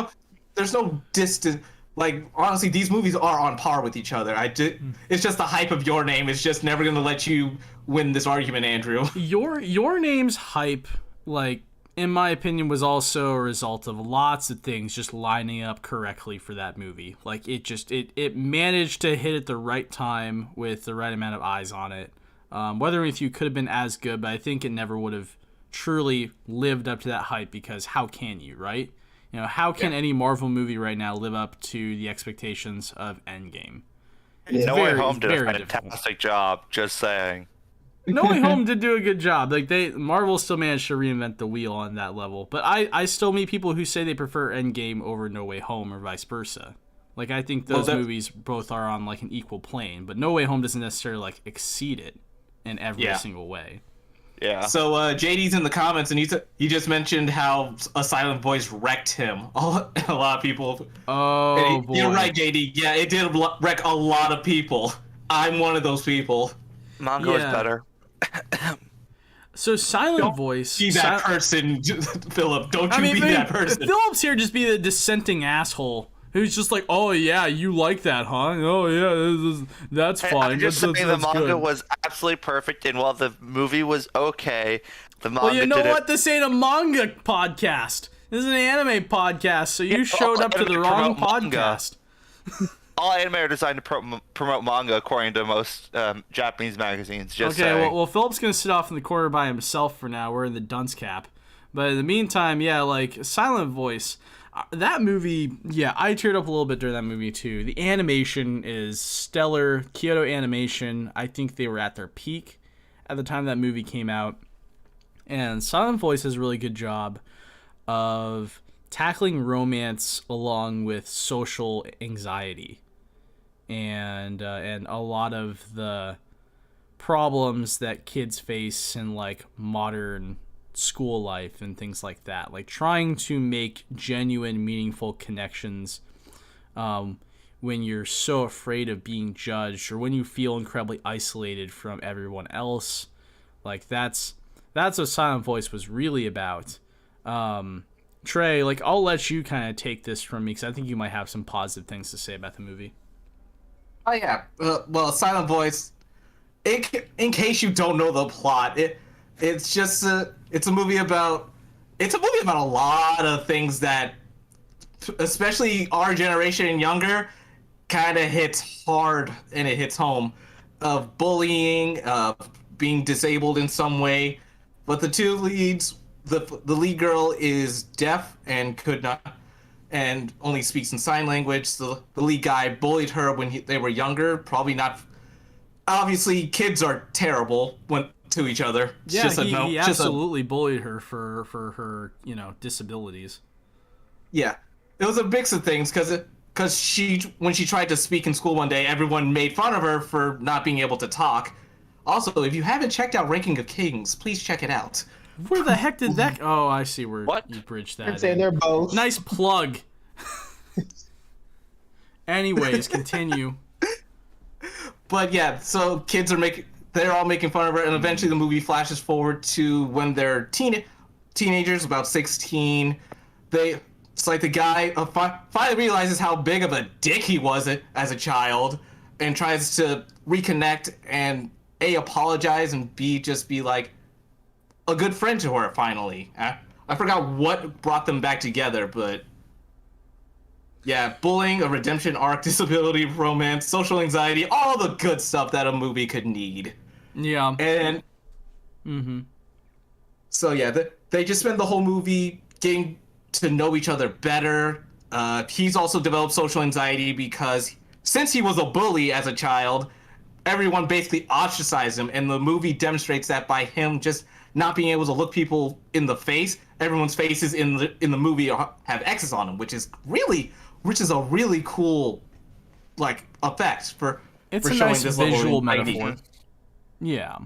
no distance. Like, honestly, these movies are on par with each other. It's just the hype of Your Name is just never going to let you win this argument, Andrew. Your Name's hype, like, in my opinion, was also a result of lots of things just lining up correctly for that movie. Like, it managed to hit at the right time with the right amount of eyes on it. Weathering with You could have been as good, but I think it never would have truly lived up to that hype because how can you, right? How can any Marvel movie right now live up to the expectations of Endgame? No Way Home did a fantastic job, just saying. No Way Home did do a good job. Like, Marvel still managed to reinvent the wheel on that level. But I still meet people who say they prefer Endgame over No Way Home or vice versa. Like, I think those movies both are on, like, an equal plane. But No Way Home doesn't necessarily, like, exceed it in every single way. Yeah. So JD's in the comments, and he just mentioned how a silent voice wrecked him. A lot of people. Oh, boy. You're right, JD. Yeah, it did wreck a lot of people. I'm one of those people. Manga is better. So silent voice. Be that person, Philip. Don't you be that person. Philip's here just be the dissenting asshole. Who's just like, oh yeah, you like that, huh? Oh yeah, that's fine. I'm just saying the manga was absolutely perfect, and while the movie was okay, the manga. Well, you know what? This ain't a manga podcast. This is an anime podcast, so you showed up to the wrong podcast. All anime are designed to promote manga, according to most Japanese magazines. Just okay, saying. well, Philip's gonna sit off in the corner by himself for now. We're in the dunce cap, but in the meantime, yeah, like silent voice. That movie, yeah, I teared up a little bit during that movie too. The animation is stellar. Kyoto Animation, I think they were at their peak at the time that movie came out. And Silent Voice does a really good job of tackling romance along with social anxiety and a lot of the problems that kids face in like modern school life and things like that, like trying to make genuine meaningful connections when you're so afraid of being judged or when you feel incredibly isolated from everyone else. Like that's what Silent Voice was really about. Trey, like, I'll let you kind of take this from me because I think you might have some positive things to say about the movie. Oh yeah, well, Silent Voice, in case you don't know the plot, it's just it's a movie about a lot of things that, especially our generation and younger, kind of hits hard and it hits home, of bullying, being disabled in some way. But the two leads, the lead girl is deaf and could not, and only speaks in sign language. So the lead guy bullied her when they were younger. Probably not. Obviously, kids are terrible to each other. Yeah, he absolutely bullied her for her, disabilities. Yeah, it was a mix of things because when she tried to speak in school one day, everyone made fun of her for not being able to talk. Also, if you haven't checked out Ranking of Kings, please check it out. Where the heck did that? Oh, I see where you bridged that. I'm saying they're both. Nice plug. Anyways, continue. But yeah, so kids are they're all making fun of her, and eventually the movie flashes forward to when they're teenagers, about 16. It's like the guy finally realizes how big of a dick he was as a child, and tries to reconnect and A, apologize, and B, just be like a good friend to her finally. I forgot what brought them back together, but yeah, bullying, a redemption arc, disability, romance, social anxiety, all the good stuff that a movie could need. Yeah. And so yeah, they just spend the whole movie getting to know each other better. He's also developed social anxiety because since he was a bully as a child, everyone basically ostracized him, and the movie demonstrates that by him just not being able to look people in the face. Everyone's faces in the movie have X's on them, which is a really cool like effect for it's a showing nice this visual level of metaphor. Yeah,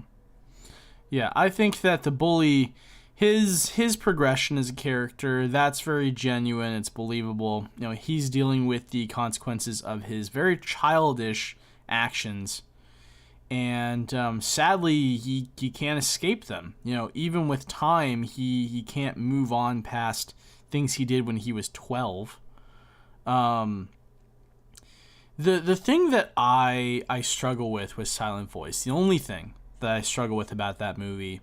I think that the bully, his progression as a character, that's very genuine. It's believable. You know, he's dealing with the consequences of his very childish actions, and sadly, he can't escape them. You know, even with time, he can't move on past things he did when he was 12. The thing that I struggle with Silent Voice, the only thing that I struggle with about that movie,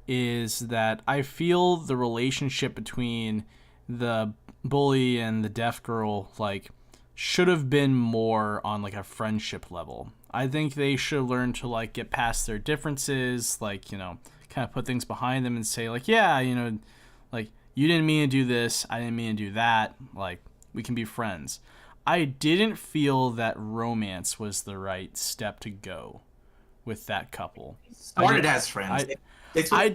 is that I feel the relationship between the bully and the deaf girl like should have been more on like a friendship level. I think they should learn to like get past their differences, like, you know, kind of put things behind them and say like, yeah, you know, like, you didn't mean to do this, I didn't mean to do that, like, we can be friends. I didn't feel that romance was the right step to go with that couple. Started as friends. I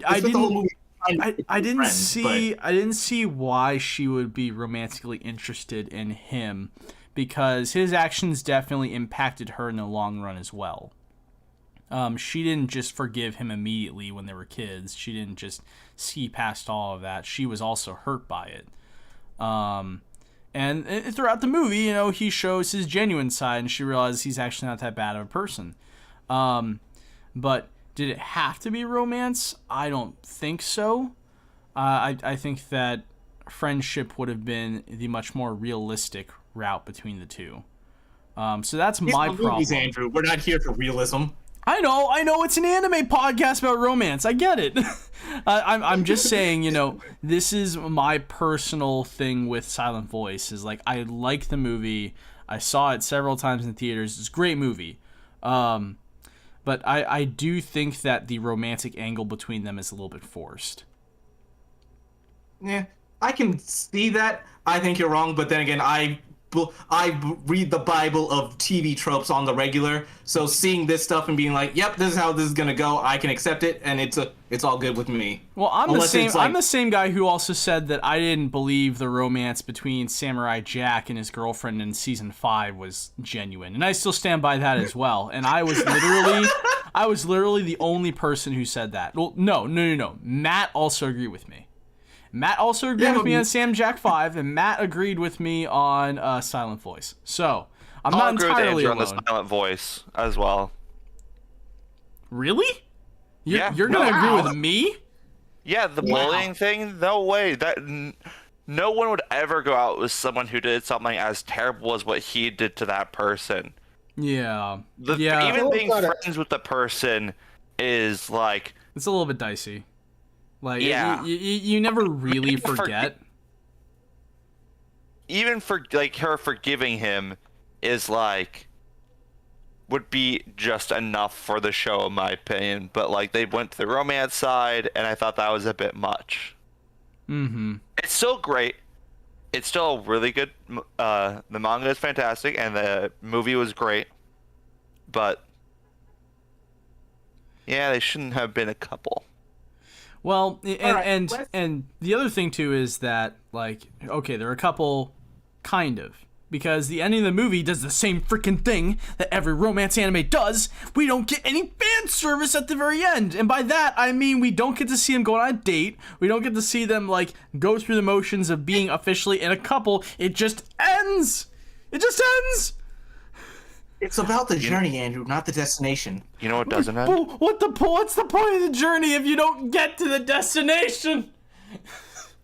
didn't see why she would be romantically interested in him, because his actions definitely impacted her in the long run as well. She didn't just forgive him immediately when they were kids. She didn't just see past all of that. She was also hurt by it. And throughout the movie, you know, he shows his genuine side, and she realizes he's actually not that bad of a person. But did it have to be romance? I don't think so. I think that friendship would have been the much more realistic route between the two. So that's my problem. Movies, Andrew. We're not here for realism. I know. It's an anime podcast about romance. I get it. I'm just saying, you know, this is my personal thing with Silent Voice. Is like, I like the movie. I saw it several times in theaters. It's a great movie. But I do think that the romantic angle between them is a little bit forced. Yeah, I can see that. I think you're wrong, but then again, I read the Bible of TV tropes on the regular, so seeing this stuff and being like, "Yep, this is how this is gonna go," I can accept it, and it's all good with me. Well, I'm the same guy who also said that I didn't believe the romance between Samurai Jack and his girlfriend in season 5 was genuine, and I still stand by that as well. And I was literally the only person who said that. Well, no. Matt also agreed with me. Matt also agreed with me on Sam Jack 5, and Matt agreed with me on Silent Voice. So, I'm not entirely alone. On the Silent Voice as well. Really? Yeah. You're going to agree with me? Yeah, the bullying thing? No way. No one would ever go out with someone who did something as terrible as what he did to that person. Yeah. Even being friends with the person is like... It's a little bit dicey. Like, yeah. you never really forget. Even for like her forgiving him is like would be just enough for the show, in my opinion. But like, they went to the romance side, and I thought that was a bit much. Mm-hmm. It's still great. It's still really good. The manga is fantastic, and the movie was great. But yeah, they shouldn't have been a couple. Well, and the other thing too is that, like, okay, they're a couple, kind of, because the ending of the movie does the same freaking thing that every romance anime does. We don't get any fan service at the very end, and by that I mean we don't get to see them go on a date. We don't get to see them like go through the motions of being officially in a couple. It just ends. It just ends. It's about the journey, Andrew, not the destination. You know what doesn't end? What's the point of the journey if you don't get to the destination?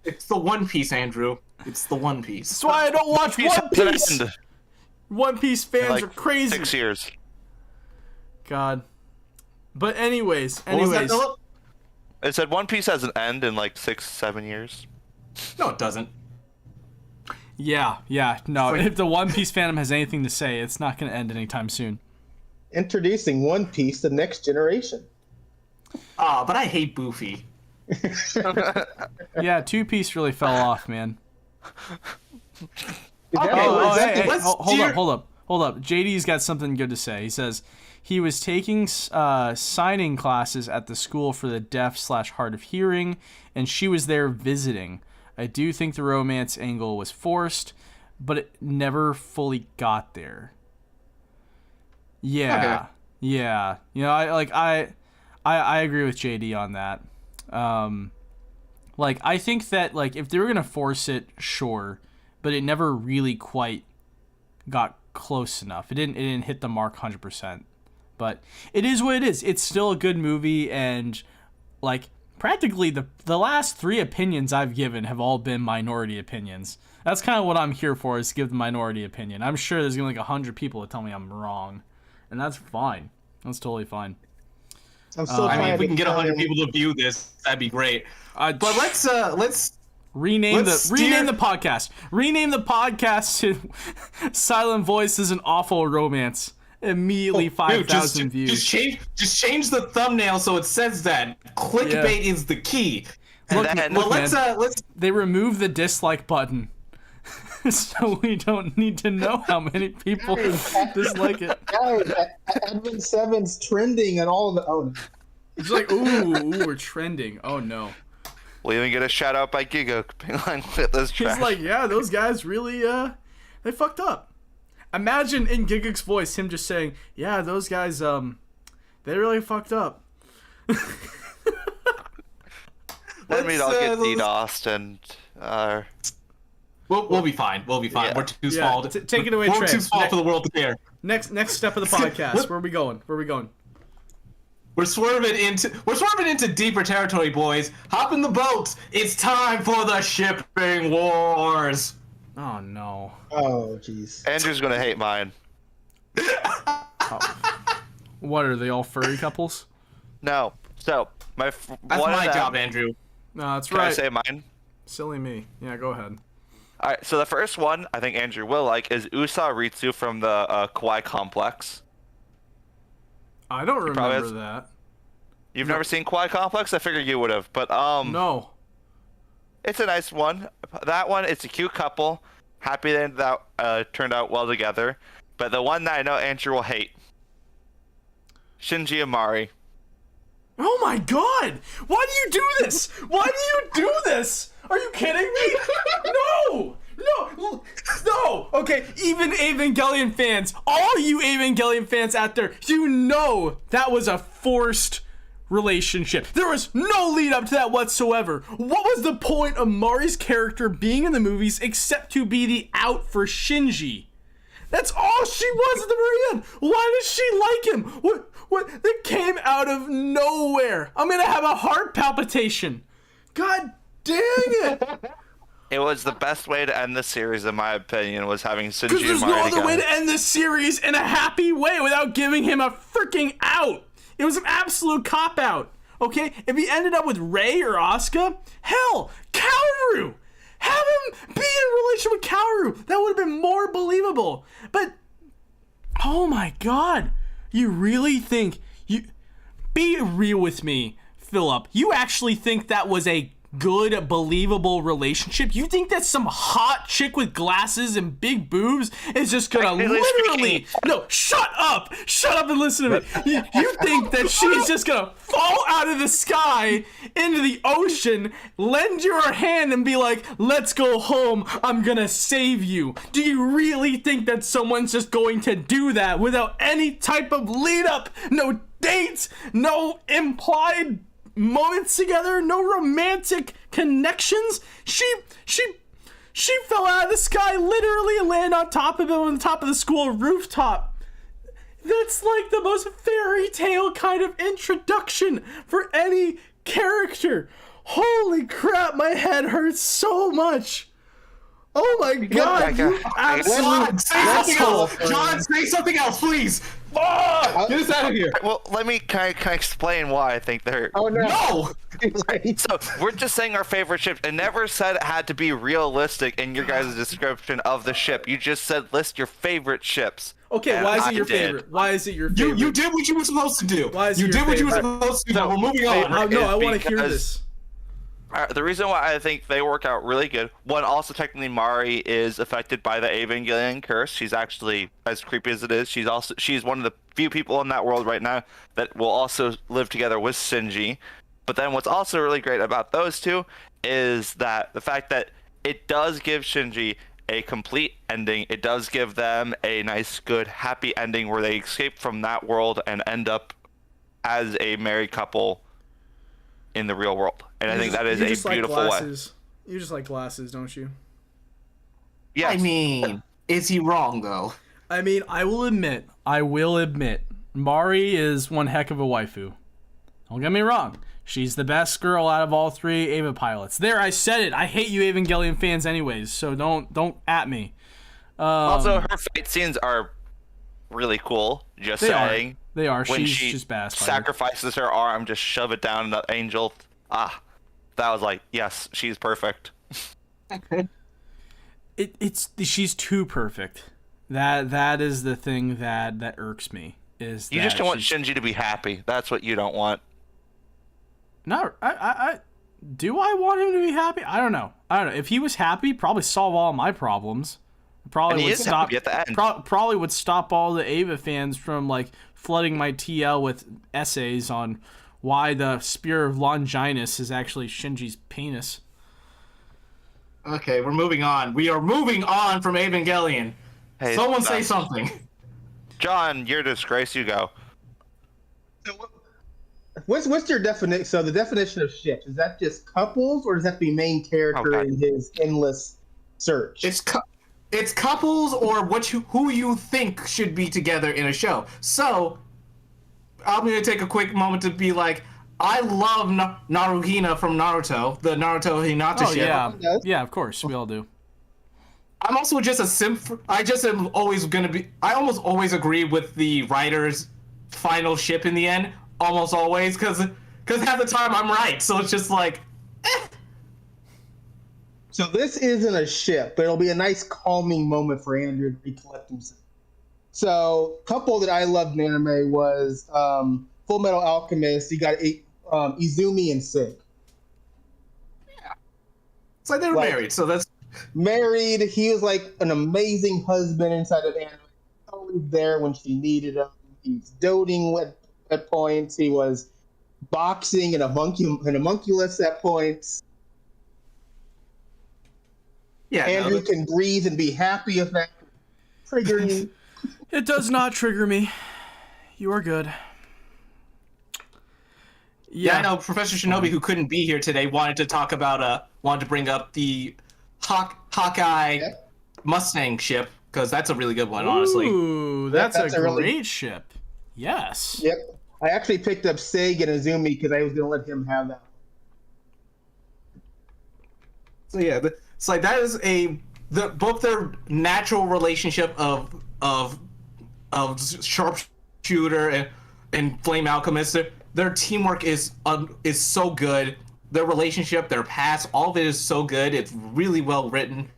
It's the One Piece, Andrew. It's the One Piece. That's why I don't watch One Piece. One Piece fans are crazy. 6 years. God. But anyways. What was that, Phillip? It said One Piece has an end in like 6-7 years. No, it doesn't. Yeah. No, if the One Piece fandom has anything to say, it's not going to end anytime soon. Introducing One Piece, the next generation. Ah, but I hate Boofy. Yeah, Two Piece really fell off, man. Okay, Hold up. JD's got something good to say. He says he was taking signing classes at the school for the deaf/hard of hearing, and she was there visiting. I do think the romance angle was forced, but it never fully got there. Yeah. Okay. Yeah. You know, I agree with JD on that. Like, I think that, like, if they were gonna force it, sure, but it never really quite got close enough. It didn't hit the mark 100%. But it is what it is. It's still a good movie, and like practically the last 3 opinions I've given have all been minority opinions. That's kind of what I'm here for, is to give the minority opinion. I'm sure there's gonna be like 100 people that tell me I'm wrong, and that's fine. That's totally fine. I'm still I mean, if we trying can to get 100 people to view this, that'd be great. But let's rename let's the podcast. Rename the podcast to Silent Voice is an Awful Romance. Immediately 5,000 views. Just change the thumbnail so it says that clickbait is the key. Look, Let's they removed the dislike button, so we don't need to know how many people dislike it. Guys, Edmund Seven's trending and all of the. Oh, It's like, ooh, we're trending. Oh no. We'll even get a shout out by Giga being like, with this trash. He's like, yeah, those guys really, they fucked up. Imagine in Gigak's voice him just saying, yeah, those guys, they really fucked up. That means I'll get DDoSed and, We'll be fine. We'll be fine. Yeah. We're too small. Take it away, We're Trey. too small for the world to care. Next step of the podcast. Where are we going? We're swerving into deeper territory, boys. Hop in the boats. It's time for the shipping wars. Oh no. oh, jeez. Andrew's gonna hate mine. What, are they all furry couples? No. So, That's my job, Andrew. No, that's Can right. I say mine? Silly me. Yeah, go ahead. Alright, so the first one, I think Andrew will like, is Usa Ritsu from the Kawaii Complex. I don't remember has- that. You've never seen Kawaii Complex? I figured you would have, but No. it's a nice one. That one, it's a cute couple. Happy they turned out well together. But the one that I know Andrew will hate, Shinji and Mari. Oh my god! Why do you do this? Why do you do this? Are you kidding me? No! No! Okay, even Evangelion fans, all you Evangelion fans out there, you know that was a forced relationship. There was no lead up to that whatsoever. What was the point of Mari's character being in the movies except to be the out for Shinji? That's all she was at the very end. Why does she like him? What? That came out of nowhere. I'm gonna have a heart palpitation. God dang it. It was the best way to end the series, in my opinion, was having Shinji Because and there's Mari no other together. way to end this series in a happy way without giving him a freaking out. It was an absolute cop-out. Okay? If he ended up with Rei or Asuka, hell, Kaoru! Have him be in a relationship with Kaoru. That would have been more believable. But, oh my god. You really think... Be real with me, Phillip. You actually think that was a good, believable relationship? You think that some hot chick with glasses and big boobs is just gonna literally... No, shut up and listen to me. You think that she's just gonna fall out of the sky into the ocean, lend you her hand and be like, let's go home, I'm gonna save you? Do you really think that someone's just going to do that without any type of lead up? No dates, no implied moments together, no romantic connections. She fell out of the sky, literally, and landed on top of him on the top of the school rooftop. That's like the most fairy tale kind of introduction for any character. Holy crap, my head hurts so much. Oh my god, you John, say something else. John, say something else, please. Get us out of here. Well, can I explain why I think they're... Oh no! No! So, we're just saying our favorite ships, and never said it had to be realistic in your guys' description of the ship. You just said list your favorite ships. Okay, why is it your favorite? Why is it your favorite? You did what you were supposed to do. Why is you it did your what you were favorite? supposed to do. We're moving on. No, I want to hear this. The reason why I think they work out really good, one, also technically Mari is affected by the Evangelion curse. She's actually, as creepy as it is, she's one of the few people in that world right now that will also live together with Shinji. But then what's also really great about those two is that the fact that it does give Shinji a complete ending. It does give them a nice, good, happy ending where they escape from that world and end up as a married couple in the real world. And I think that is a beautiful way. You just like glasses, don't you? Yes. I mean, is he wrong, though? I mean, I will admit, Mari is one heck of a waifu. Don't get me wrong. She's the best girl out of all three Eva pilots. There, I said it. I hate you Evangelion fans anyways, so don't at me. Also, her fight scenes are really cool. Just saying. They are. When She's she just badass. sacrifices her arm, just shove it down the angel. That was like, yes, she's perfect. She's too perfect. That is the thing that irks me. Is you just don't want Shinji to be happy. That's what you don't want. No, do I want him to be happy? I don't know. If he was happy, probably solve all my problems. Probably would stop. At the end. Probably would stop all the Ava fans from like flooding my TL with essays on why the spear of Longinus is actually Shinji's penis. Okay, we're moving on. We are moving on from Evangelion. Hey, someone say something. John, you're a disgrace. You go. What's your definition? So the definition of ships, is that just couples, or does that be main character in his endless search? It's couples or who you think should be together in a show. So I'm going to take a quick moment to be like, I love Naruhina from Naruto, the Naruto Hinata ship. Yeah. Yeah, of course. We all do. I'm also just a simp. I almost always agree with the writer's final ship in the end. Almost always, because half the time I'm right. So it's just like, So this isn't a ship, but it'll be a nice calming moment for Andrew to recollect himself. So, a couple that I loved in anime was Full Metal Alchemist. You got Izumi and Sig. Yeah. It's like they were married, so that's... Married, he was like an amazing husband inside of anime. Always there when she needed him. He's doting at points. He was boxing and a homunculus at points. Yeah, Andrew can breathe and be happy if that triggers you. It does not trigger me. You are good. Yeah, I know Professor Shinobi, who couldn't be here today, wanted to bring up the Hawkeye Mustang ship, because that's a really good one, honestly. Ooh, that's a great ship. Yes. Yep. I actually picked up Sig and Izumi because I was going to let him have that. So yeah, it's like that is both their natural relationship of sharpshooter and flame alchemist. Their teamwork is so good. Their relationship, their past, all of it is so good. It's really well written.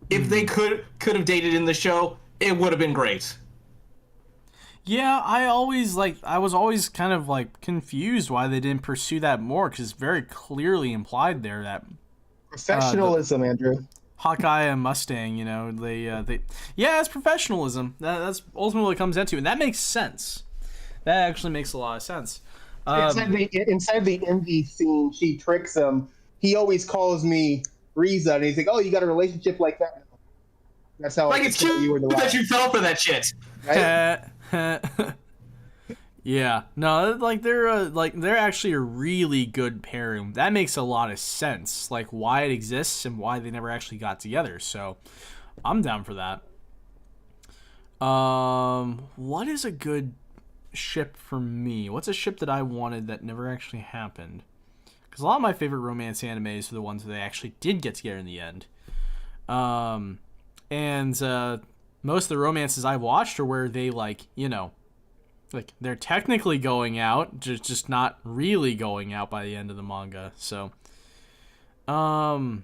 If they could have dated in the show, it would have been great. Yeah, I was always kind of like confused why they didn't pursue that more, because it's very clearly implied there that professionalism, Andrew. Hawkeye and Mustang, it's professionalism. That's ultimately what it comes into, and that makes sense. That actually makes a lot of sense. Inside the indie scene, she tricks him. He always calls me Riza, and he's like, "Oh, you got a relationship like that?" That's how. Like, it's cute you were that you fell for that shit. Right? Yeah, no, they're actually a really good pairing. That makes a lot of sense, like why it exists and why they never actually got together. So, I'm down for that. What is a good ship for me? What's a ship that I wanted that never actually happened? Because a lot of my favorite romance animes are the ones that they actually did get together in the end. And most of the romances I've watched are where they, like, you know, like, they're technically going out, just not really going out by the end of the manga. So, I don't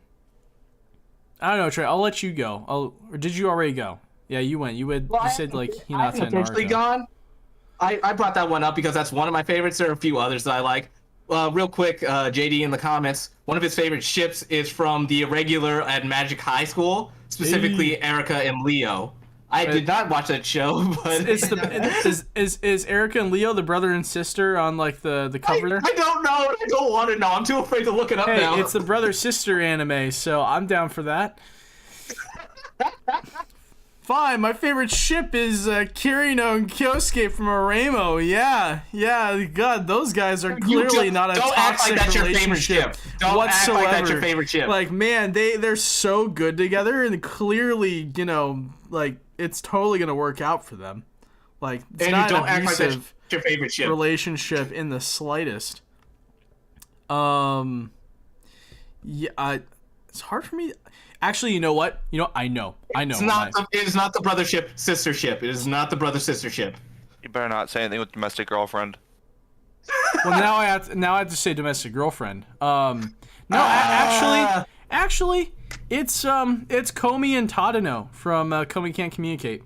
know, Trey. I'll let you go. Or did you already go? Yeah, you went. You said, like, Hinata and Naruto. Gone. I brought that one up because that's one of my favorites. There are a few others that I like. Real quick, JD in the comments, one of his favorite ships is from the irregular at Magic High School, specifically Erica and Leo. I did not watch that show, but is Erica and Leo the brother and sister on, like, the cover there? I don't know. I don't want to know. I'm too afraid to look it up now. Hey, it's the brother-sister anime, so I'm down for that. Fine, my favorite ship is Kirino and Kyosuke from Aremo. Yeah, God, those guys are clearly not a toxic relationship Don't whatsoever. act like that's your favorite ship. Like, man, they're so good together, and clearly, you know, like, it's totally gonna work out for them. Like, it's and not you don't an act like that's abusive your favorite ship. relationship in the slightest. Yeah, it's hard for me. Actually, you know what? I know. It is not the brother ship, sister ship. It is not the brother sister ship. You better not say anything with domestic girlfriend. Well, now I have to say domestic girlfriend. Actually, it's Komi and Tadano from Komi Can't Communicate.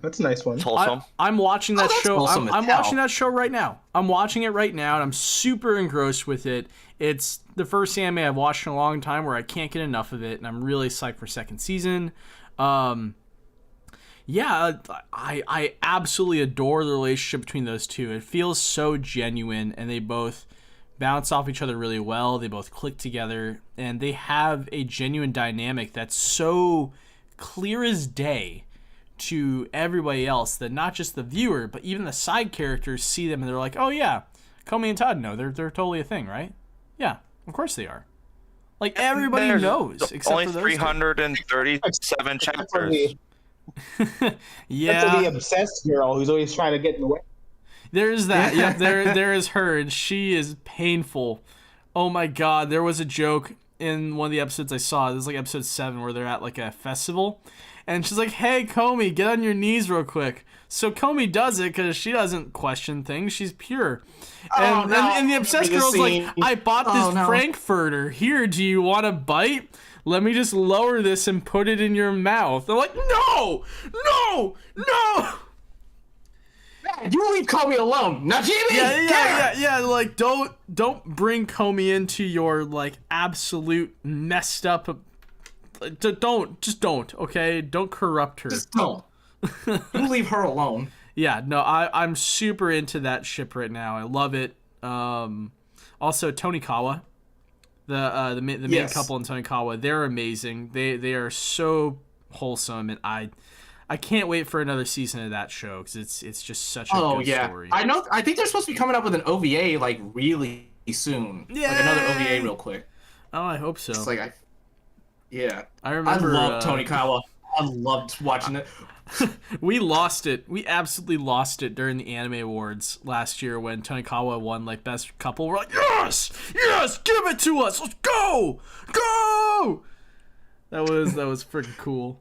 That's a nice one. It's wholesome. I'm watching that show. wholesome as I'm hell. watching that show right now. I'm watching it right now, and I'm super engrossed with it. It's the first anime I've watched in a long time where I can't get enough of it, and I'm really psyched for second season. Yeah, I absolutely adore the relationship between those two. It feels so genuine, and they both bounce off each other really well. They both click together, and they have a genuine dynamic that's so clear as day to everybody else that not just the viewer, but even the side characters see them and they're like, oh yeah, Komi and Tadano, they're totally a thing, right? Yeah, of course they are. Like, everybody knows, except only for those 337 chapters. Yeah, That's the obsessed girl who's always trying to get in the way. there's that. Yep, there is her, and she is painful. Oh my god, there was a joke in one of the episodes I saw. This is like episode 7 where they're at like a festival. And she's like, hey, Komi, get on your knees real quick. So Komi does it because she doesn't question things. She's pure. And the obsessed girl's like, I bought this Frankfurter. Here, do you want a bite? Let me just lower this and put it in your mouth. They're like, no! You leave Komi alone. Now, Jimmy! Yeah. Like, don't bring Komi into your, like, absolute messed up. Don't, okay? Don't corrupt her. Just don't. You leave her alone. Yeah, no, I'm super into that ship right now. I love it. Also, Tonikawa, the main couple in Tonikawa, they're amazing. They are so wholesome, and I can't wait for another season of that show because it's just such a good story. I know. I think they're supposed to be coming up with an OVA like really soon. Yeah, like another OVA real quick. Oh, I hope so. It's like I remember. I love Tonikawa. I loved watching it. We lost it. We absolutely lost it during the Anime Awards last year when Tonikawa won like Best Couple. We're like, yes, give it to us. Let's go. That was freaking cool.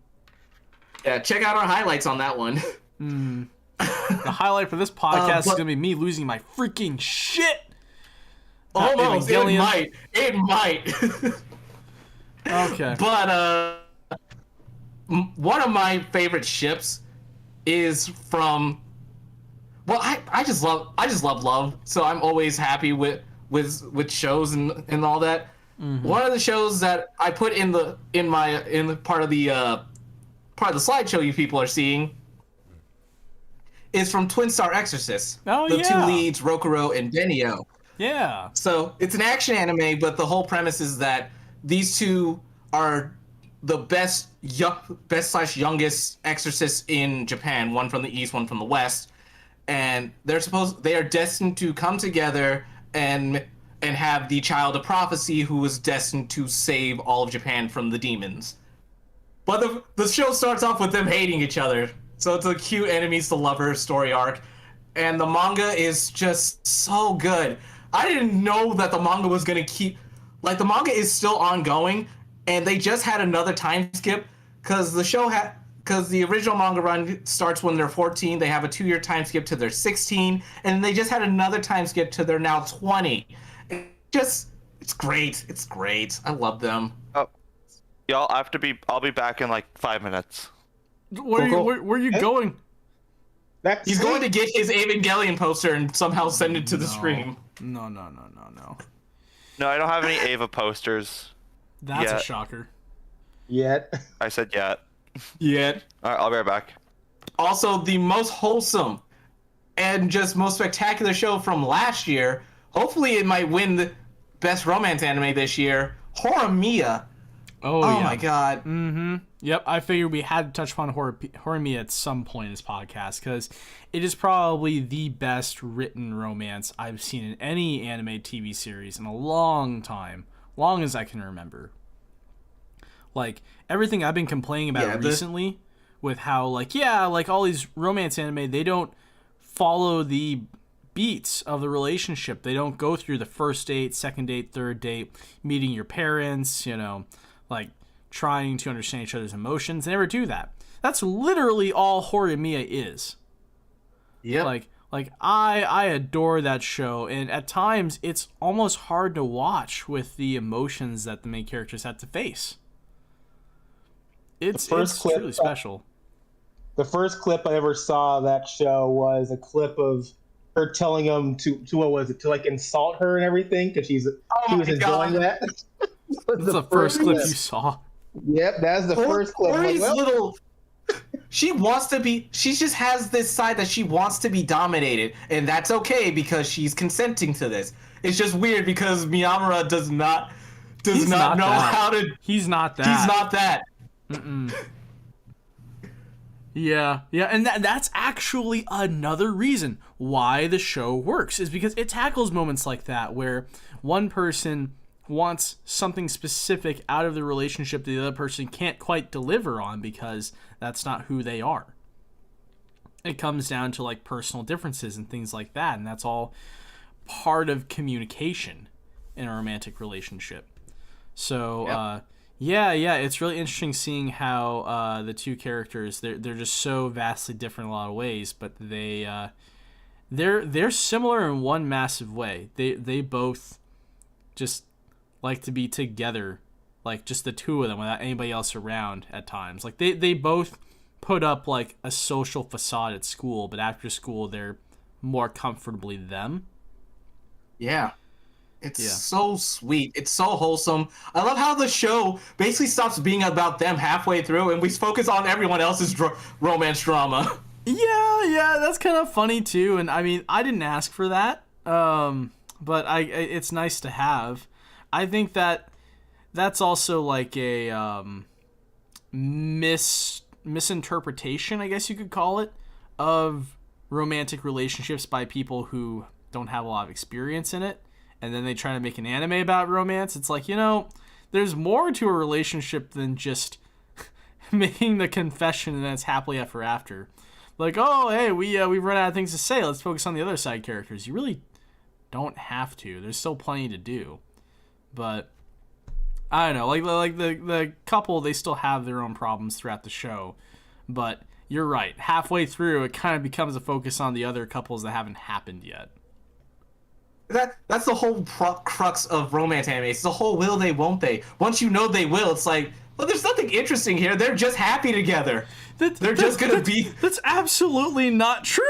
Yeah, check out our highlights on that one. The highlight for this podcast is gonna be me losing my freaking shit. Almost. It might. Okay. But one of my favorite ships is from. Well, I just love love. So I'm always happy with shows and all that. Mm-hmm. One of the shows that I put in the part of the slideshow you people are seeing is from Twin Star Exorcist. Oh, the two leads, Rokuro and Denio. Yeah. So it's an action anime, but the whole premise is that these two are the best / youngest exorcists in Japan, one from the east, one from the west, and they are destined to come together and have the child of prophecy who is destined to save all of Japan from the demons. But the show starts off with them hating each other. So it's a cute enemies to lovers story arc, and the manga is just so good. I didn't know that the manga was gonna keep, like, the manga is still ongoing, and they just had another time skip because the original manga run starts when they're 14. They have a 2-year time skip to their 16, and they just had another time skip to their now 20. It's great. It's great. I love them. Oh, y'all, I'll be back in like 5 minutes. Where are you going? He's going to get his Evangelion poster and somehow send it to the stream. No. No, I don't have any Ava posters. That's yet. a shocker. Yet. I said yet. Yet. All right, I'll be right back. Also, the most wholesome and just most spectacular show from last year. Hopefully, it might win the best romance anime this year. Horimya. Oh yeah. My god. Mm-hmm. Yep, I figured we had to touch upon Horimya at some point in this podcast because it is probably the best written romance I've seen in any anime TV series in a long time, long as I can remember. Like, everything I've been complaining about recently with how, like all these romance anime, they don't follow the beats of the relationship. They don't go through the first date, second date, third date, meeting your parents, like trying to understand each other's emotions. They never do that. That's literally all Horimya is. Yeah. Like I adore that show, and at times it's almost hard to watch with the emotions that the main characters have to face. It's truly special. The first clip I ever saw of that show was a clip of her telling him to what was it, to like insult her and everything because she was enjoying that. That's the first clip you saw. Yep, that's the first clip. She just has this side that she wants to be dominated, and that's okay because she's consenting to this. It's just weird because Miyamura does not know how to. He's not that. He's not that. Mm-mm. Yeah, and that's actually another reason why the show works, is because it tackles moments like that where one person wants something specific out of the relationship that the other person can't quite deliver on because that's not who they are. It comes down to like personal differences and things like that, and that's all part of communication in a romantic relationship. So, yeah, it's really interesting seeing how the two characters, they're just so vastly different in a lot of ways, but they're similar in one massive way. They both just like to be together, like just the two of them without anybody else around at times. Like they both put up like a social facade at school, but after school they're more comfortably them. Yeah. It's so sweet. It's so wholesome. I love how the show basically stops being about them halfway through and we focus on everyone else's romance drama. Yeah, that's kind of funny too. And I mean, I didn't ask for that, but it's nice to have. I think that's also like a misinterpretation, I guess you could call it, of romantic relationships by people who don't have a lot of experience in it. And then they try to make an anime about romance. It's like, there's more to a relationship than just making the confession and then it's happily ever after. Like, oh, hey, we've run out of things to say. Let's focus on the other side characters. You really don't have to. There's still plenty to do. But I don't know. Like the couple, they still have their own problems throughout the show. But you're right. Halfway through, it kind of becomes a focus on the other couples that haven't happened yet. That's the whole crux of romance anime. It's the whole will they, won't they. Once you know they will, it's like, well, there's nothing interesting here. They're just happy together. They're just gonna be. That's absolutely not true.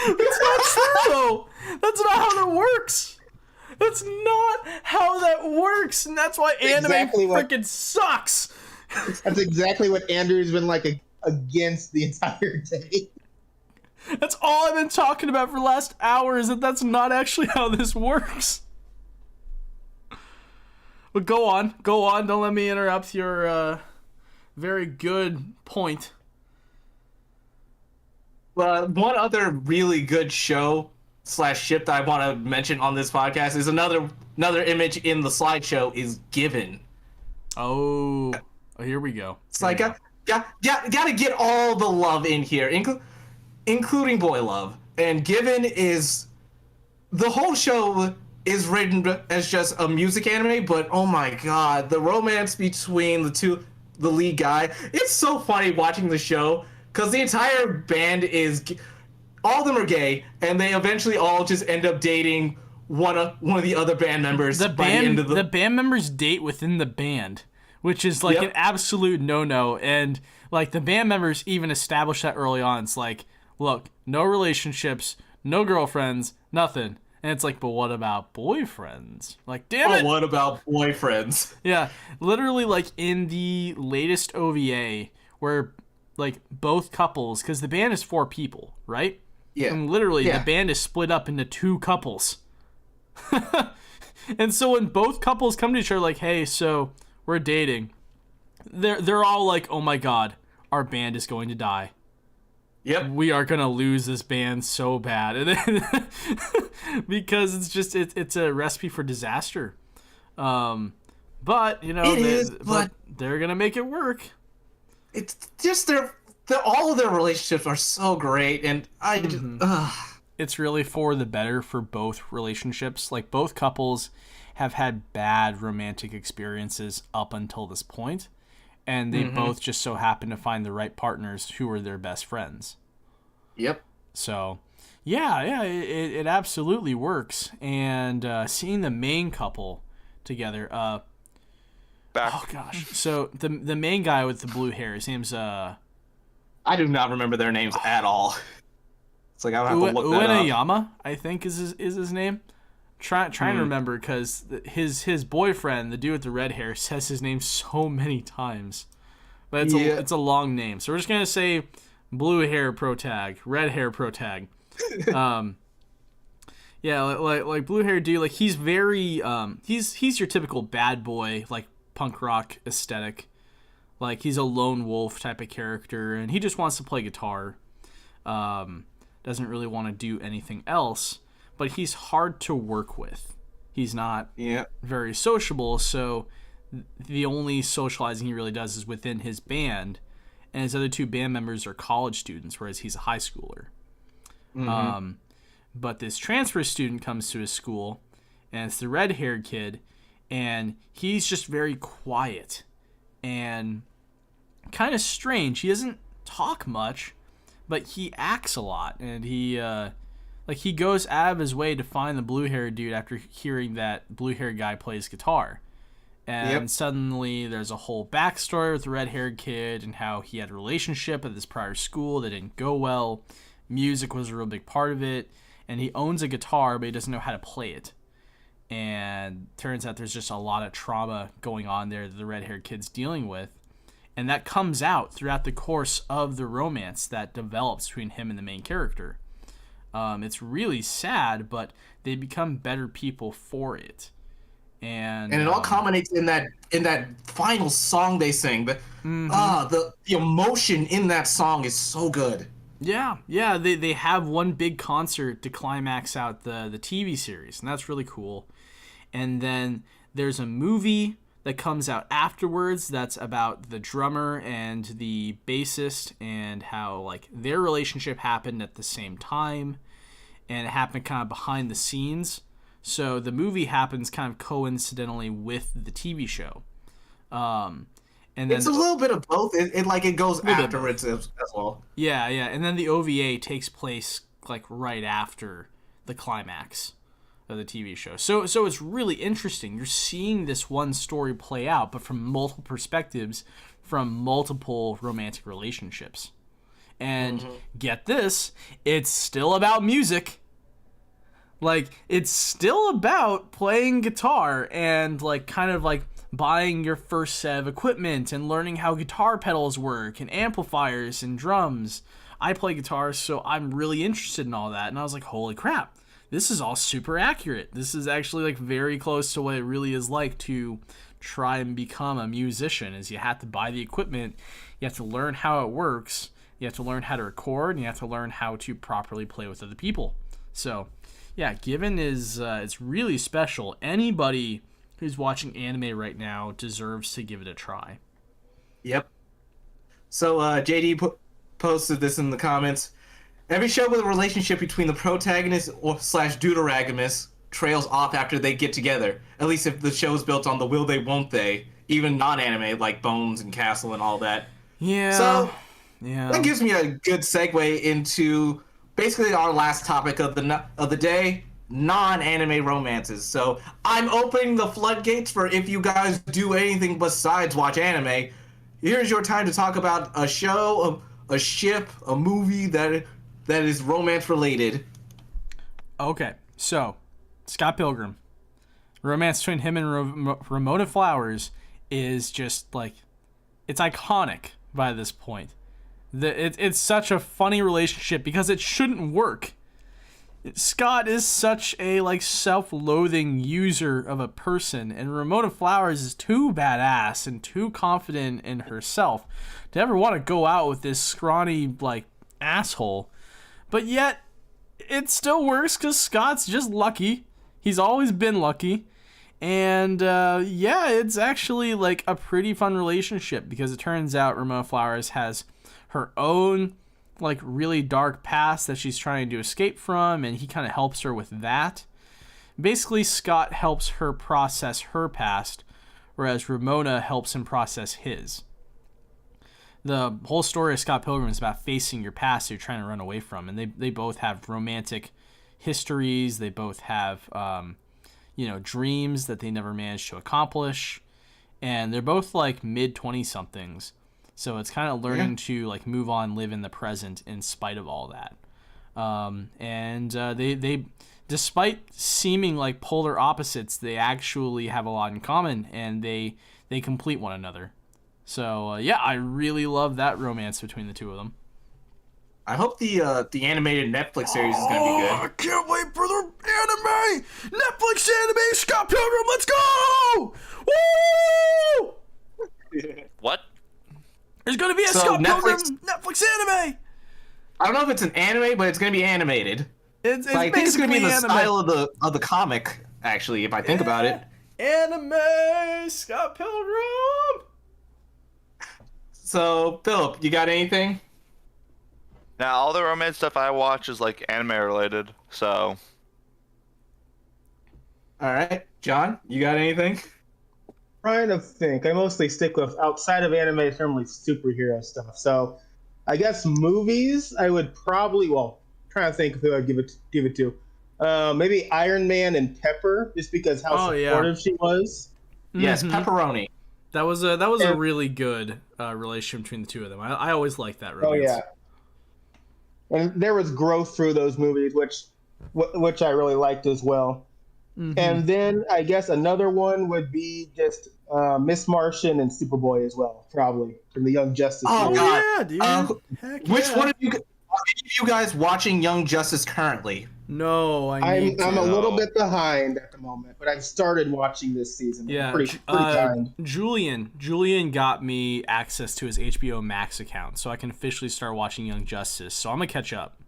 That's not true, though. That's not how that works. That's not how that works, and that's why anime freaking sucks. That's exactly what Andrew's been like against the entire day. That's all I've been talking about for the last hour, is that that's not actually how this works. But go on. Don't let me interrupt your very good point. Well, one other really good show / ship that I want to mention on this podcast is another image in the slideshow is Given. Oh, here we go. It's like gotta get all the love in here, including boy love. And Given is the whole show is written as just a music anime, but oh my god, the romance between the lead guy, it's so funny watching the show because the entire band all of them are gay, and they eventually all just end up dating one of the other band members. The band members date within the band, which is like an absolute no-no. And like the band members even establish that early on. It's like, look, no relationships, no girlfriends, nothing. And it's like, but what about boyfriends? Like, damn it! What about boyfriends? Yeah, literally, like in the latest OVA, where like both couples, because the band is 4 people, right? Yeah. And literally, the band is split up into 2 couples. And so when both couples come to each other, like, hey, so we're dating, they're all like, oh my god, our band is going to die. Yep. We are gonna lose this band so bad, and then, because it's a recipe for disaster. But you know, but they're gonna make it work. It's just all of their relationships are so great, and I just. It's really for the better for both relationships. Like both couples have had bad romantic experiences up until this point, and they both just so happen to find the right partners who are their best friends. Yep. So, yeah, it absolutely works. And seeing the main couple together. Oh gosh. So the main guy with the blue hair, his name's I do not remember their names at all. It's like I'll have to look that up. Uenayama, I think is his name. Trying to remember because his boyfriend, the dude with the red hair, says his name so many times, but it's a long name. So we're just gonna say blue hair protag, red hair protag. Yeah, like blue hair dude. Like he's very he's your typical bad boy, like punk rock aesthetic. Like he's a lone wolf type of character, and he just wants to play guitar. Doesn't really want to do anything else, but he's hard to work with. He's not very sociable, so the only socializing he really does is within his band, and his other 2 band members are college students, whereas he's a high schooler. But this transfer student comes to his school, and it's the red-haired kid, and he's just very quiet and kind of strange. He doesn't talk much, but he acts a lot, and he goes out of his way to find the blue-haired dude after hearing that blue-haired guy plays guitar. And suddenly there's a whole backstory with the red-haired kid and how he had a relationship at this prior school that didn't go well. Music was a real big part of it, and he owns a guitar, but he doesn't know how to play it. And turns out there's just a lot of trauma going on there that the red-haired kid's dealing with. And that comes out throughout the course of the romance that develops between him and the main character. It's really sad, but they become better people for it. And it all culminates in that final song they sing. The emotion in that song is so good. Yeah. They have one big concert to climax out the TV series, and that's really cool. And then there's a movie that comes out afterwards that's about the drummer and the bassist and how like their relationship happened at the same time, and it happened kind of behind the scenes. So the movie happens kind of coincidentally with the TV show. And then it's a little bit of both. It goes afterwards as well. Yeah. And then the OVA takes place like right after the climax of the TV show. So it's really interesting. You're seeing this one story play out, but from multiple perspectives, from multiple romantic relationships. And get this, it's still about music. Like, it's still about playing guitar and like kind of like buying your first set of equipment and learning how guitar pedals work and amplifiers and drums. I play guitar, so I'm really interested in all that. And I was like, holy crap, this is all super accurate. This is actually like very close to what it really is like to try and become a musician. Is you have to buy the equipment, you have to learn how it works, you have to learn how to record, and you have to learn how to properly play with other people. So yeah, Given is it's really special. Anybody who's watching anime right now deserves to give it a try. Yep. So JD posted this in the comments. Every show with a relationship between the protagonist or slash deuteragonist trails off after they get together. At least if the show is built on the will they, won't they. Even non-anime like Bones and Castle and all that. Yeah. So yeah. that gives me a good segue into basically our last topic of the day, non-anime romances. So I'm opening the floodgates for if you guys do anything besides watch anime. Here's your time to talk about a show, a ship, a movie that is romance related. Okay, so Scott Pilgrim, romance between him and Ramona Flowers is just like, it's iconic by this point. It's such a funny relationship because it shouldn't work. Scott is such a like self-loathing user of a person, and Ramona Flowers is too badass and too confident in herself to ever want to go out with this scrawny like asshole. But yet it still works because Scott's just lucky. He's always been lucky. And yeah, it's actually like a pretty fun relationship because it turns out Ramona Flowers has her own like really dark past that she's trying to escape from, and he kind of helps her with that. Basically, Scott helps her process her past, whereas Ramona helps him process his. The whole story of Scott Pilgrim is about facing your past that you're trying to run away from, and they both have romantic histories. They both have dreams that they never managed to accomplish, and they're both like mid-20-somethings. So it's kind of learning to like move on, live in the present in spite of all that. They despite seeming like polar opposites, they actually have a lot in common, and they complete one another. So yeah, I really love that romance between the two of them. I hope the animated Netflix series is gonna be good. I can't wait for the anime! Netflix anime, Scott Pilgrim, let's go! Woo! What? There's gonna be a Scott Pilgrim Netflix anime! I don't know if it's an anime, but it's gonna be animated. It's I think it's gonna be in the anime. style of the comic, actually, if I think about it. Anime, Scott Pilgrim! So, Phillip, you got anything? Now, all the romance stuff I watch is like anime related, so. All right, John, you got anything? Trying to think. I mostly stick with outside of anime, it's normally superhero stuff. So, I guess movies. I would probably trying to think who I'd give it to. Maybe Iron Man and Pepper, just because how supportive she was. Yes, pepperoni. That was a really good relationship between the two of them. I always liked that romance. Oh yeah. And there was growth through those movies, which I really liked as well. Mm-hmm. And then I guess another one would be just Miss Martian and Superboy as well, probably from the Young Justice. Oh series. God, yeah, dude! Which one of you? Are you guys watching Young Justice currently? No, I'm a little bit behind at the moment, but I've started watching this season. Yeah, pretty behind. Julian got me access to his HBO Max account, so I can officially start watching Young Justice. So I'm gonna catch up.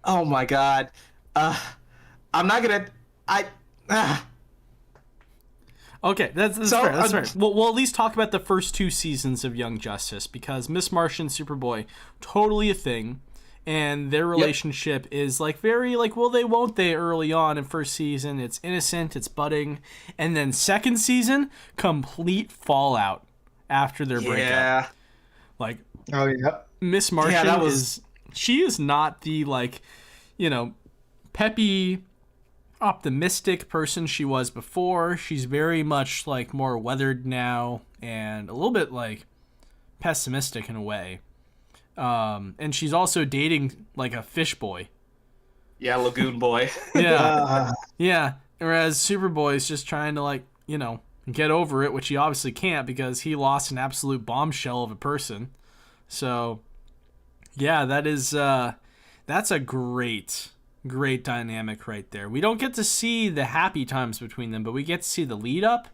Oh my God, I'm not gonna. Okay, that's fair. That's fair. We'll at least talk about the first two seasons of Young Justice, because Miss Martian, Superboy, totally a thing. And their relationship is like very like will they won't they early on in first season. It's innocent, it's budding, and then second season, complete fallout after their breakup. Like, oh yeah, Miss Martian she is not the like, peppy, optimistic person she was before. She's very much like more weathered now and a little bit like pessimistic in a way. And she's also dating like a fish boy. Yeah, Lagoon Boy. Yeah. Whereas Superboy is just trying to like, get over it, which he obviously can't because he lost an absolute bombshell of a person. So, yeah, that's a great dynamic right there. We don't get to see the happy times between them, but we get to see the lead up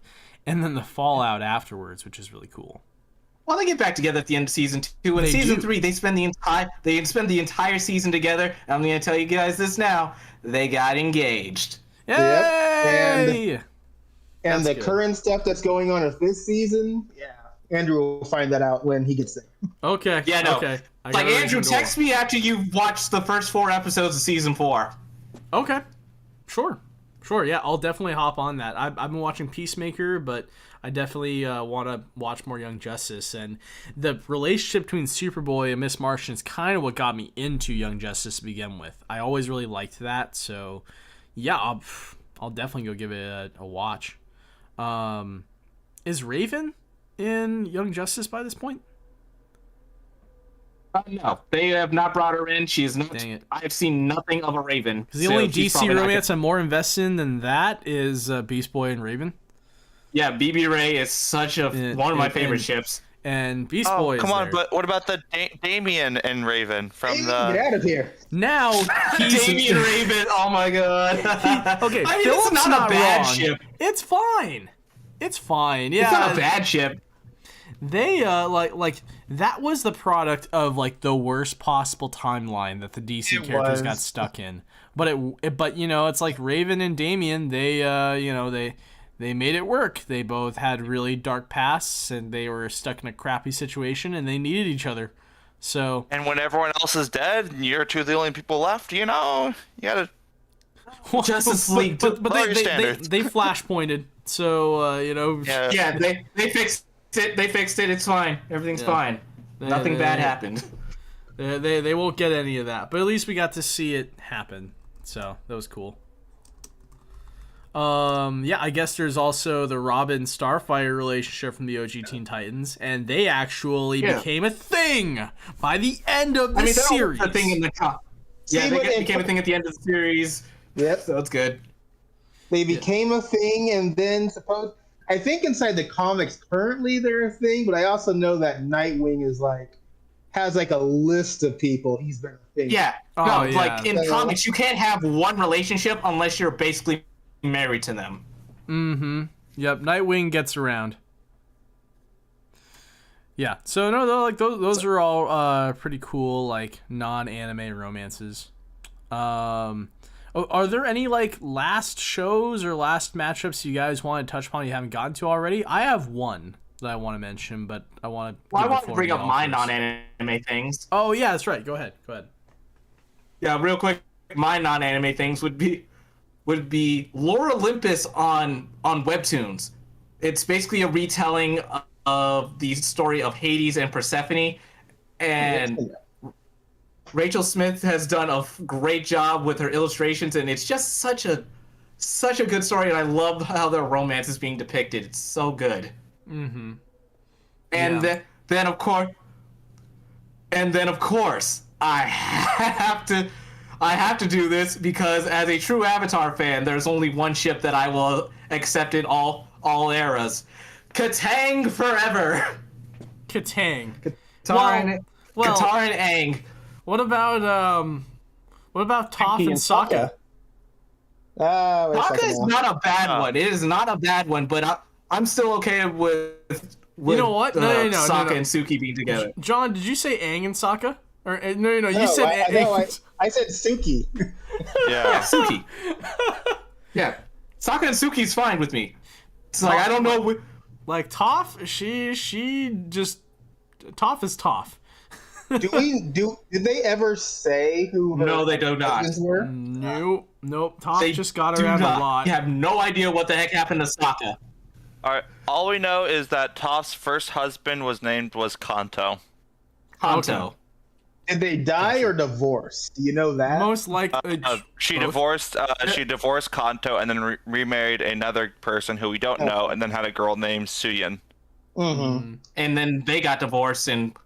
and then the fallout afterwards, which is really cool. Well, they get back together at the end of season 2. In season 3, they spend the entire season together. And I'm going to tell you guys this now: they got engaged. Yay! Yep. And the current stuff that's going on with this season, Andrew will find that out when he gets there. Okay. Yeah, no. Okay. Like, Andrew, text me after you've watched the first 4 episodes of season 4. Okay. Sure. Yeah, I'll definitely hop on that. I've been watching Peacemaker, but I definitely want to watch more Young Justice. And the relationship between Superboy and Miss Martian is kind of what got me into Young Justice to begin with. I always really liked that, so yeah, I'll definitely go give it a watch. Is Raven in Young Justice by this point? No, they have not brought her in. She is not. Dang it. I've seen nothing of a Raven. Because the only DC romance I'm more invested in than that is Beast Boy and Raven. Yeah, BB Ray is such one of my favorite ships. And Beast Boy is come on, there. but what about the Damien and Raven from Get out of here. Now he's Damien Raven. Oh my god. Okay, I mean, Phillip's it's not a bad wrong. ship. It's fine. Yeah, It's not a bad ship. They like that was the product of like the worst possible timeline that the DC characters got stuck in. But but you know, it's like Raven and Damien, they they made it work. They both had really dark pasts and they were stuck in a crappy situation and they needed each other. So And when everyone else is dead, and you're two of the only people left, you gotta Justice League. but lower your they standards. they flash pointed. So Yeah, they fixed it. They fixed it. It's fine. Everything's fine. Nothing bad happened. They won't get any of that, but at least we got to see it happen. So that was cool. Yeah, I guess there's also the Robin Starfire relationship from the OG Teen Titans, and they actually became a thing by the end of the series. A thing in the yeah, they became a thing at the end of the series. Yep. So it's good. They became a thing, and then I think inside the comics currently they're a thing, but I also know that Nightwing has like a list of people he's been a thing. Yeah. Like in comics, you can't have one relationship unless you're basically married to them. Mm-hmm. Yep. Nightwing gets around. Yeah. So no, though, like those are all pretty cool, like non-anime romances. Are there any like last shows or last matchups you guys want to touch upon you haven't gotten to already? I have one that I want to mention, but I want to. Well, I want to bring up my non-anime things. Oh yeah, that's right. Go ahead. Yeah, real quick. My non-anime things would be Lore Olympus on Webtoons. It's basically a retelling of the story of Hades and Persephone, and Rachel Smith has done a great job with her illustrations, and it's just such a good story, and I love how their romance is being depicted. It's so good. Mm-hmm. And then of course, I have to do this because as a true Avatar fan, there's only one ship that I will accept in all eras. Katang forever. Katang. Katara and Aang. What about Toph and Sokka? Sokka is not a bad one. It is not a bad one, but I'm still okay with you know what? No, Sokka and Suki being together. John, did you say Aang and Sokka? Or no, you said Aang. I said Suki. Yeah, Suki. Yeah, Sokka and Suki's fine with me. It's like I don't know. Like Toph, she just Toph is Toph. Did they ever say who? No, they do not. Were? Nope. Toph just got around a lot. You have no idea what the heck happened to Sokka. All right. All we know is that Toph's first husband was Kanto. Okay. Did they die or divorce? Do you know that? Most likely, she divorced. She divorced Kanto and then remarried another person who we don't know, and then had a girl named Suyin. Mm-hmm. And then they got divorced, and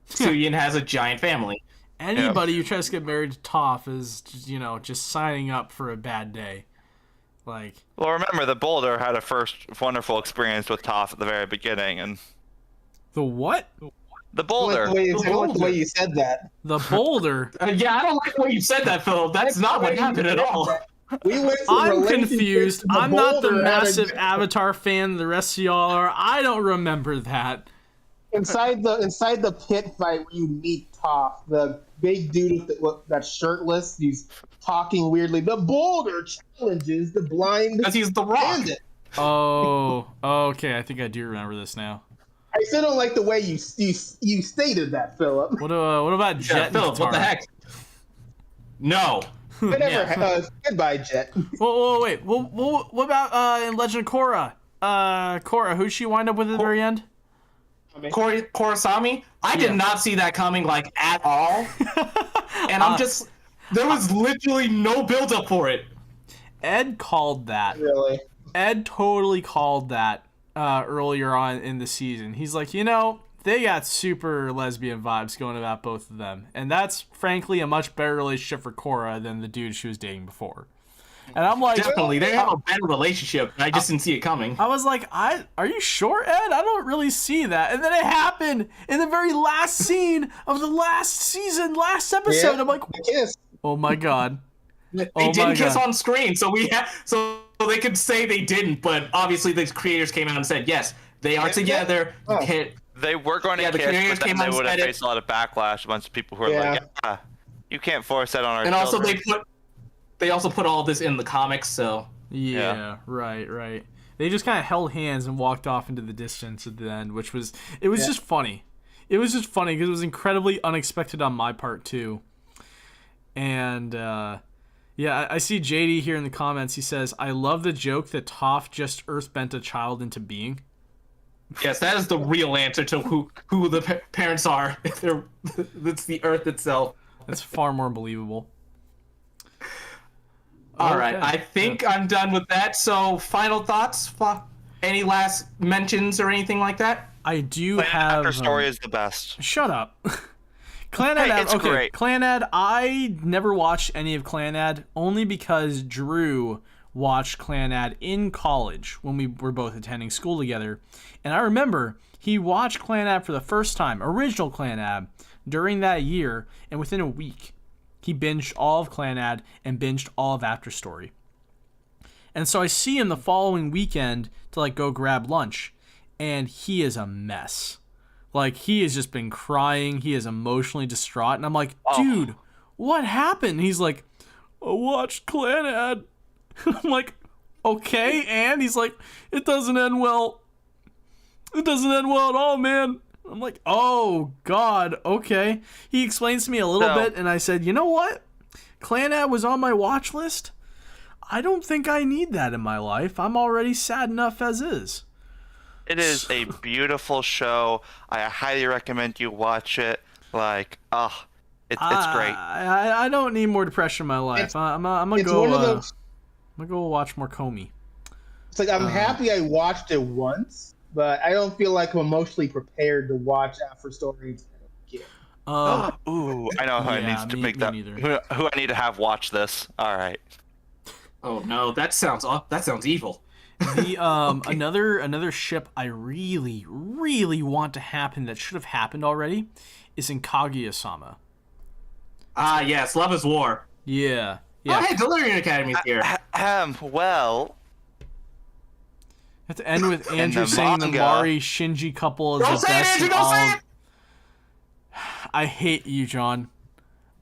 Suyin has a giant family. Anybody who tries to get married to Toph is, just signing up for a bad day. Like. Well, remember the Boulder had a first wonderful experience with Toph at the very beginning, and. The what? The Boulder. I like the way you said that. The Boulder. Yeah, I don't like the way you said that, Phil. That's not what happened at all. I'm confused. I'm not the massive Avatar fan the rest of y'all are. I don't remember that. Inside the pit fight where you meet Toph, the big dude that's shirtless, he's talking weirdly. The Boulder challenges the blind because he's the Rock. bandit. Oh, okay. I think I do remember this now. I still don't like the way you stated that, Philip. What about Jet? Yeah, and Phillip, what the Zutara? heck? No. Whatever. Goodbye, Jet. Whoa, wait. What about in Legend of Korra? Korra, who'd she wind up with at the very end? Korosami? I Yeah. did not see that coming, like, at all. And I'm just... There was literally no build-up for it. Ed called that. Really? Ed totally called that earlier on in the season. He's like, they got super lesbian vibes going about both of them. And that's, frankly, a much better relationship for Korra than the dude she was dating before. And I'm like... Definitely. They have a better relationship. I just didn't see it coming. I was like, are you sure, Ed? I don't really see that. And then it happened in the very last scene of the last season, last episode. Yeah, I'm like, kiss. oh my god. They Oh my didn't kiss God. on screen, so they could say they didn't, but obviously the creators came out and said, yes, they are together. Oh. You can't- They were going to Yeah, the kiss, creators but then came they out and would have said it. faced a lot of backlash. A bunch of people who are Yeah. like, yeah, you can't force that on our And also children. they also put all this in the comics, so... Yeah, right. They just kind of held hands and walked off into the distance at the end, which was just funny. It was just funny because it was incredibly unexpected on my part too. And yeah, I see JD here in the comments. He says, "I love the joke that Toph just earthbent a child into being." Yes, that is the real answer to who the parents are. It's the Earth itself. That's far more believable. All right, Okay. I think I'm done with that. So, final thoughts? Any last mentions or anything like that? I do Clannad have. After story is the best. Shut up. Clannad, Hey, it's okay. great. Clannad, I never watched any of Clannad only because Drew watched Clannad in college when we were both attending school together. And I remember he watched Clannad for the first time, original Clannad, during that year, and within a week, he binged all of Clannad and binged all of After Story. And so I see him the following weekend to go grab lunch, and he is a mess. He has just been crying. He is emotionally distraught. And I'm like, dude, what happened? He's like, I watched Clannad. I'm like, okay, and he's like, it doesn't end well. It doesn't end well at all, man. I'm like, oh, God, okay. He explains to me a little bit, and I said, you know what? Clannad was on my watch list. I don't think I need that in my life. I'm already sad enough as is. It is a beautiful show. I highly recommend you watch it. It's great. I don't need more depression in my life. I'm gonna It's go. one of those. I'm gonna go watch more Komi. It's like I'm happy I watched it once, but I don't feel like I'm emotionally prepared to watch After Stories again. Ooh, I know who I Yeah, need to me- make me that. neither. Who I need to have watch this. All right. Oh no, that sounds evil. The another ship I really want to happen that should have happened already is in Kaguya-sama. Ah, yes, Love is War. Yeah. Oh, hey, Delirium Academy's here. Well, At the end with Andrew the saying the manga- Mari Shinji couple is Don't the say it, best Andrew, in don't all. say it! I hate you, John.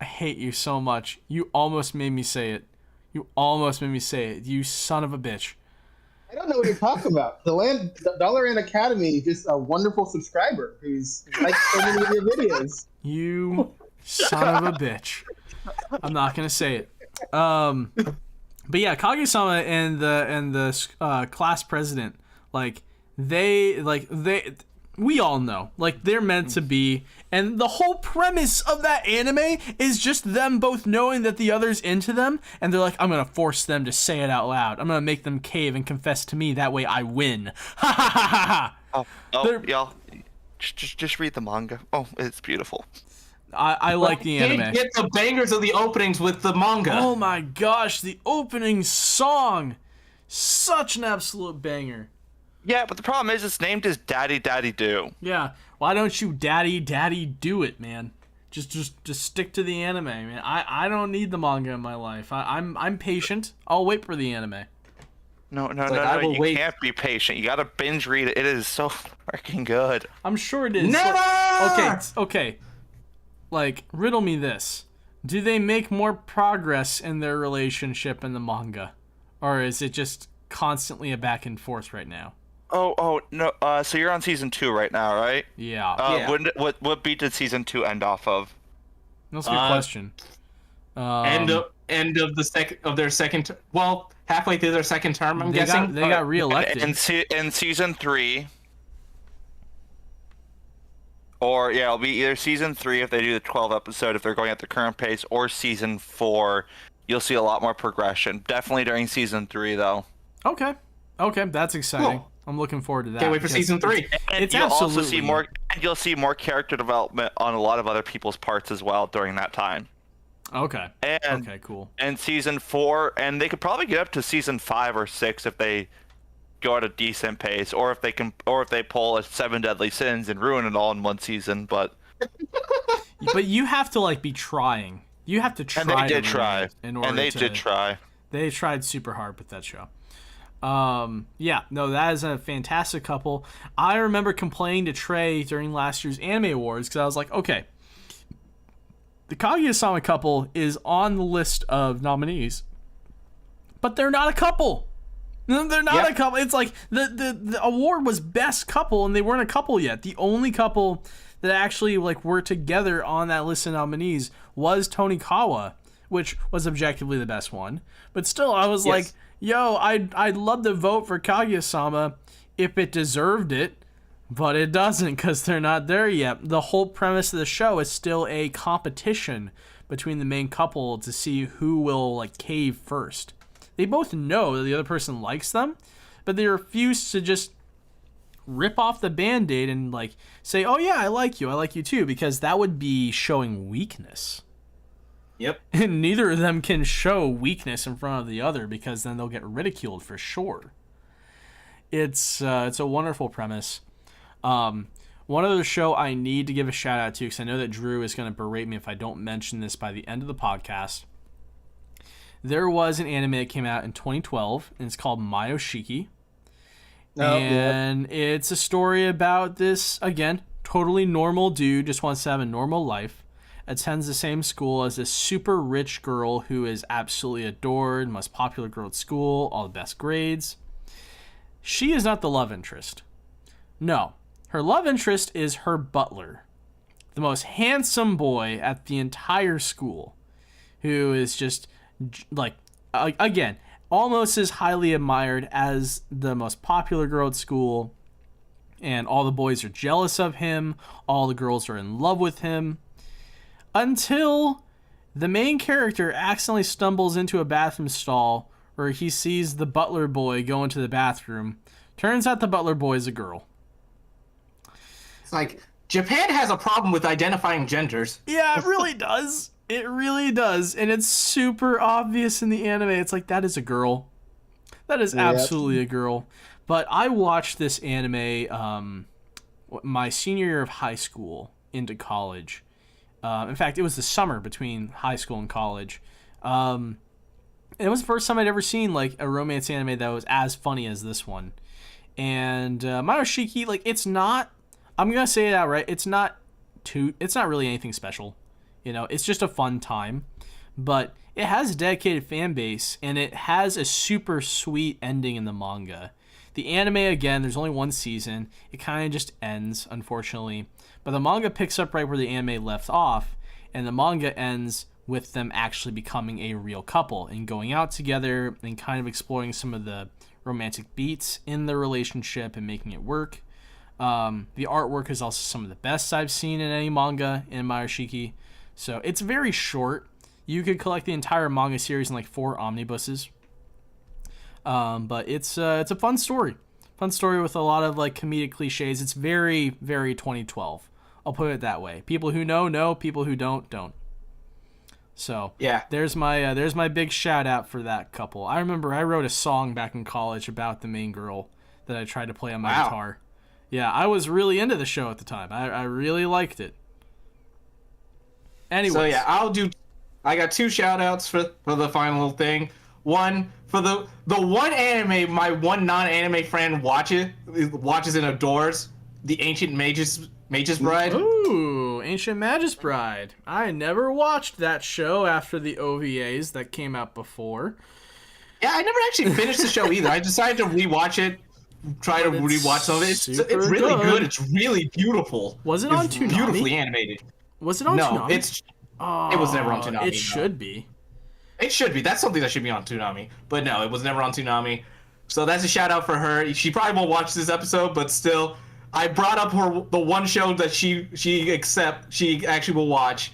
I hate you so much. You almost made me say it. You son of a bitch. I don't know what you're talking about. The Dollar Inn Academy is just a wonderful subscriber who's liked so many of your videos. You son of a bitch. I'm not gonna say it. But yeah, Kaguya-sama and the class president, we all know, they're meant to be, and the whole premise of that anime is just them both knowing that the other's into them, and they're like, I'm gonna force them to say it out loud. I'm gonna make them cave and confess to me. That way, I win. Ha ha ha ha ha. y'all, just read the manga. Oh, it's beautiful. I like the Can't anime. get the bangers of the openings with the manga. Oh my gosh, the opening song, such an absolute banger. Yeah, but the problem is it's named as Daddy Daddy Do. Yeah, why don't you daddy do it, man? Just stick to the anime, man. I don't need the manga in my life. I'm patient. I'll wait for the anime. No, I will you wait. can't be patient. You gotta binge read it. It is so freaking good. I'm sure it is. Never! Okay. Riddle me this. Do they make more progress in their relationship in the manga? Or is it just constantly a back and forth right now? Oh no. So you're on season 2 right now, right? Yeah. Yeah. What beat did season 2 end off of? That's a good question. End of their second. Well, halfway through their second term, I'm guessing. They got reelected. In season 3, or yeah, it'll be either season 3 if they do the 12 episode if they're going at the current pace, or season 4. You'll see a lot more progression. Definitely during season 3, though. Okay, that's exciting. Cool. I'm looking forward to that. Can't wait for season 3. And it's you'll absolutely... also see more. And you'll see more character development on a lot of other people's parts as well during that time. Okay. Okay, cool. And season 4, and they could probably get up to season 5 or 6 if they go at a decent pace, or if they pull a 7 Deadly Sins and ruin it all in one season. But you have to like be trying. You have to try. And they did try. Did try. They tried super hard with that show. Yeah, no, that is a fantastic couple. I remember complaining to Trey during last year's Anime Awards because I was like, okay, the Kaguya-sama couple is on the list of nominees, but they're not a couple. They're not a couple. It's like the award was best couple, and they weren't a couple yet. The only couple that actually like were together on that list of nominees was Tonikawa, which was objectively the best one. But still, I was like, yo, I'd love to vote for Kaguya-sama if it deserved it, but it doesn't because they're not there yet. The whole premise of the show is still a competition between the main couple to see who will like cave first. They both know that the other person likes them, but they refuse to just rip off the Band-Aid and like say, oh yeah, I like you too, because that would be showing weakness. Yep. And neither of them can show weakness in front of the other because then they'll get ridiculed for sure. It's a wonderful premise. One other show I need to give a shout out to, because I know that Drew is going to berate me if I don't mention this by the end of the podcast. There was an anime that came out in 2012, and it's called Mayo Shiki. It's a story about this, again, totally normal dude, just wants to have a normal life. Attends the same school as this super rich girl who is absolutely adored, most popular girl at school, all the best grades. She is not the love interest. No, her love interest is her butler, the most handsome boy at the entire school, who is just, like, again, almost as highly admired as the most popular girl at school, and all the boys are jealous of him, all the girls are in love with him, until the main character accidentally stumbles into a bathroom stall where he sees the butler boy go into the bathroom. Turns out the butler boy is a girl. It's like, Japan has a problem with identifying genders. Yeah, it really does. It really does. And it's super obvious in the anime. It's like, that is a girl. That is absolutely a girl. But I watched this anime my senior year of high school into college. In fact, it was the summer between high school and college. And it was the first time I'd ever seen like a romance anime that was as funny as this one. And Mayo Shiki, like, it's not, I'm going to say it outright, it's not really anything special. You know, it's just a fun time. But it has a dedicated fan base, and it has a super sweet ending in the manga. The anime, again, there's only one season. It kind of just ends, unfortunately. But the manga picks up right where the anime left off, and the manga ends with them actually becoming a real couple and going out together and kind of exploring some of the romantic beats in the relationship and making it work. The artwork is also some of the best I've seen in any manga in Mayo Shiki. So it's very short. You could collect the entire manga series in like 4 omnibuses. But it's a fun story. Fun story with a lot of like comedic cliches. It's very, very 2012. I'll put it that way. People who know. People who don't. So yeah, there's my big shout out for that couple. I remember I wrote a song back in college about the main girl that I tried to play on my guitar. Yeah, I was really into the show at the time. I really liked it. Anyway, so yeah, I got 2 shout outs for the final thing. One for the one anime my one non-anime friend watches and adores, the Ancient Magus Bride. Ooh, Ancient Magus Bride. I never watched that show after the OVAs that came out before. Yeah, I never actually finished the show either. I decided to rewatch it try to But it's rewatch some of it. It's super really good. good. It's really beautiful. Was it It's on Toonami? beautifully animated. Was it on No, Toonami? it was never on Toonami. It should be. It should be. That's something that should be on Toonami. But no, it was never on Toonami. So that's a shout out for her. She probably won't watch this episode, but still, I brought up the one show that she actually will watch.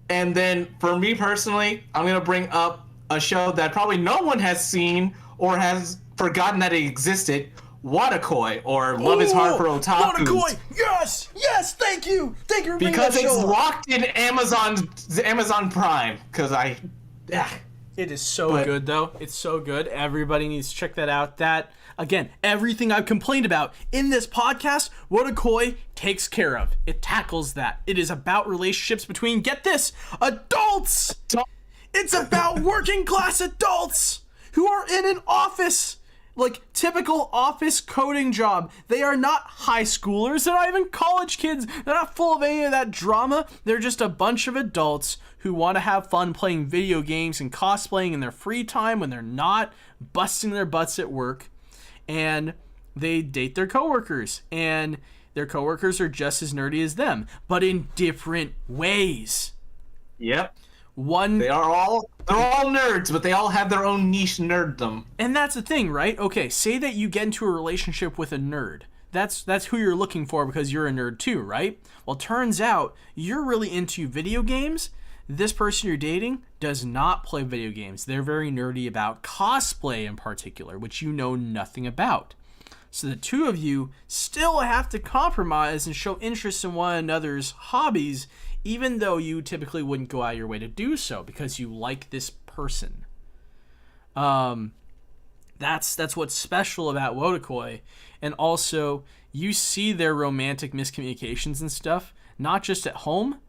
And then for me personally, I'm gonna bring up a show that probably no one has seen or has forgotten that it existed. Watokoi, or Love is Hard for Otakus. Watokoi! Yes! Thank you for bringing Because that it's show up. locked in Amazon Prime. Because It is so good, though. It's so good. Everybody needs to check that out. That, again, everything I've complained about in this podcast, Watokoi takes care of. It tackles that. It is about relationships between, get this, adults! It's about working class adults who are in an office. Like, typical office coding job. They are not high schoolers. They're not even college kids. They're not full of any of that drama. They're just a bunch of adults who want to have fun playing video games and cosplaying in their free time when they're not busting their butts at work. And they date their coworkers. And their coworkers are just as nerdy as them, but in different ways. Yep. They're all nerds, but they all have their own niche nerddom. And that's the thing, right? Okay, say that you get into a relationship with a nerd. That's who you're looking for because you're a nerd too, right? Well, turns out you're really into video games. This person you're dating does not play video games. They're very nerdy about cosplay in particular, which you know nothing about. So the two of you still have to compromise and show interest in one another's hobbies, even though you typically wouldn't go out of your way to do so because you like this person. That's what's special about Watokoi. And also, you see their romantic miscommunications and stuff, not just at home,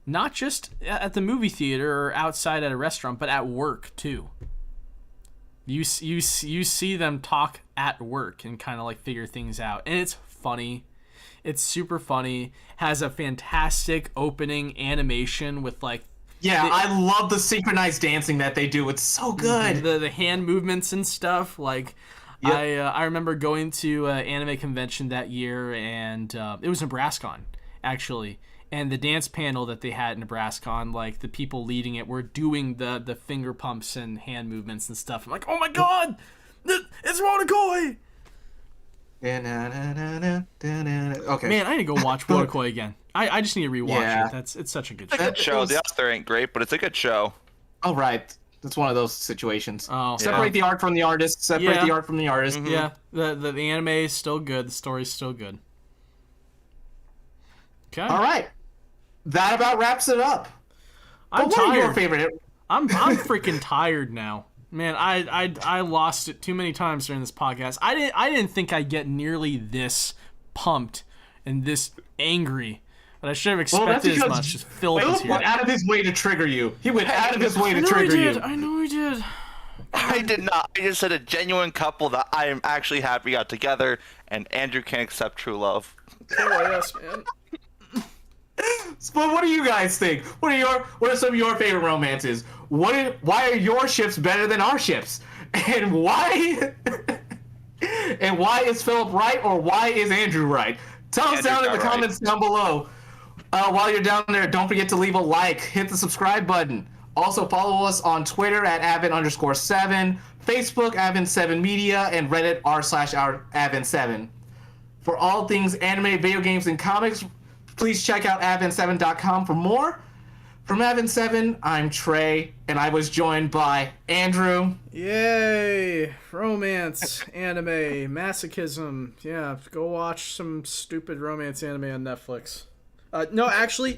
not just at the movie theater or outside at a restaurant, but at work too. You see them talk at work and kind of like figure things out, and it's funny. It's super funny. Has a fantastic opening animation with like. Yeah, I love the synchronized dancing that they do. It's so good. The hand movements and stuff. Like, yep. I remember going to an anime convention that year, and it was NebraskaCon, actually. And the dance panel that they had in NebraskaCon, like the people leading it were doing the finger pumps and hand movements and stuff. I'm like, oh my god, it's Watokoi! Okay. Man, I need to go watch Watokoi again. I just need to rewatch it. It's such a good show. It's a good show. The author ain't great, but it's a good show. Oh, right. It's one of those situations. Oh, separate the art from the artist. Separate the art from the artist. Mm-hmm. Yeah, the anime is still good. The story's still good. Okay. All right. That about wraps it up. I'm what tired. are your favorite? I'm freaking tired now. Man, I lost it too many times during this podcast. I didn't think I'd get nearly this pumped and this angry. But I should have expected as much. Just Phillip is here. Went out of his way to trigger you. He went out of his way to trigger you. I know he did. I did not. I just said a genuine couple that I am actually happy got together, and Andrew can accept true love. Oh yes, man. But what do you guys think? What are some of your favorite romances? Why are your ships better than our ships? And why is Phillip right, or why is Andrew right? Tell us down in the comments down below. While you're down there, don't forget to leave a like, hit the subscribe button. Also follow us on Twitter at Avin_7, Facebook Avin7Media, and Reddit r/Avin7. For all things anime, video games, and comics, please check out avin7.com for more. From Avin7, I'm Trey, and I was joined by Andrew. Yay! Romance, anime, masochism. Yeah, go watch some stupid romance anime on Netflix. No, actually,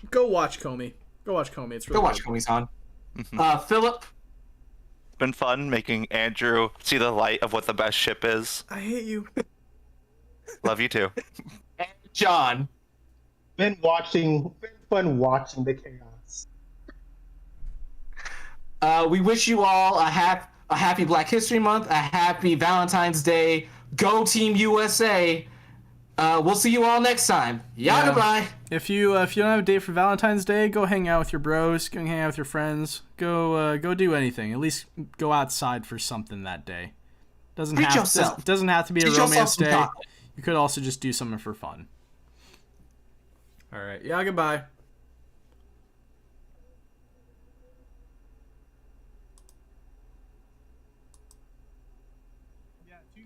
go watch Komi. Go watch Komi. It's really Go watch Komi-san. Phillip. Been fun making Andrew see the light of what the best ship is. I hate you. Love you too. And John. Been fun watching the chaos. We wish you all a happy Black History Month, a happy Valentine's Day. Go Team USA. We'll see you all next time. Goodbye. If you don't have a date for Valentine's Day, go hang out with your bros. Go hang out with your friends. Go do anything. At least go outside for something that day. Treat yourself. Doesn't have to be Treat a yourself romance some day. chocolate. You could also just do something for fun. All right. Yeah, goodbye.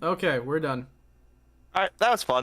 Okay, we're done. All right, that was fun.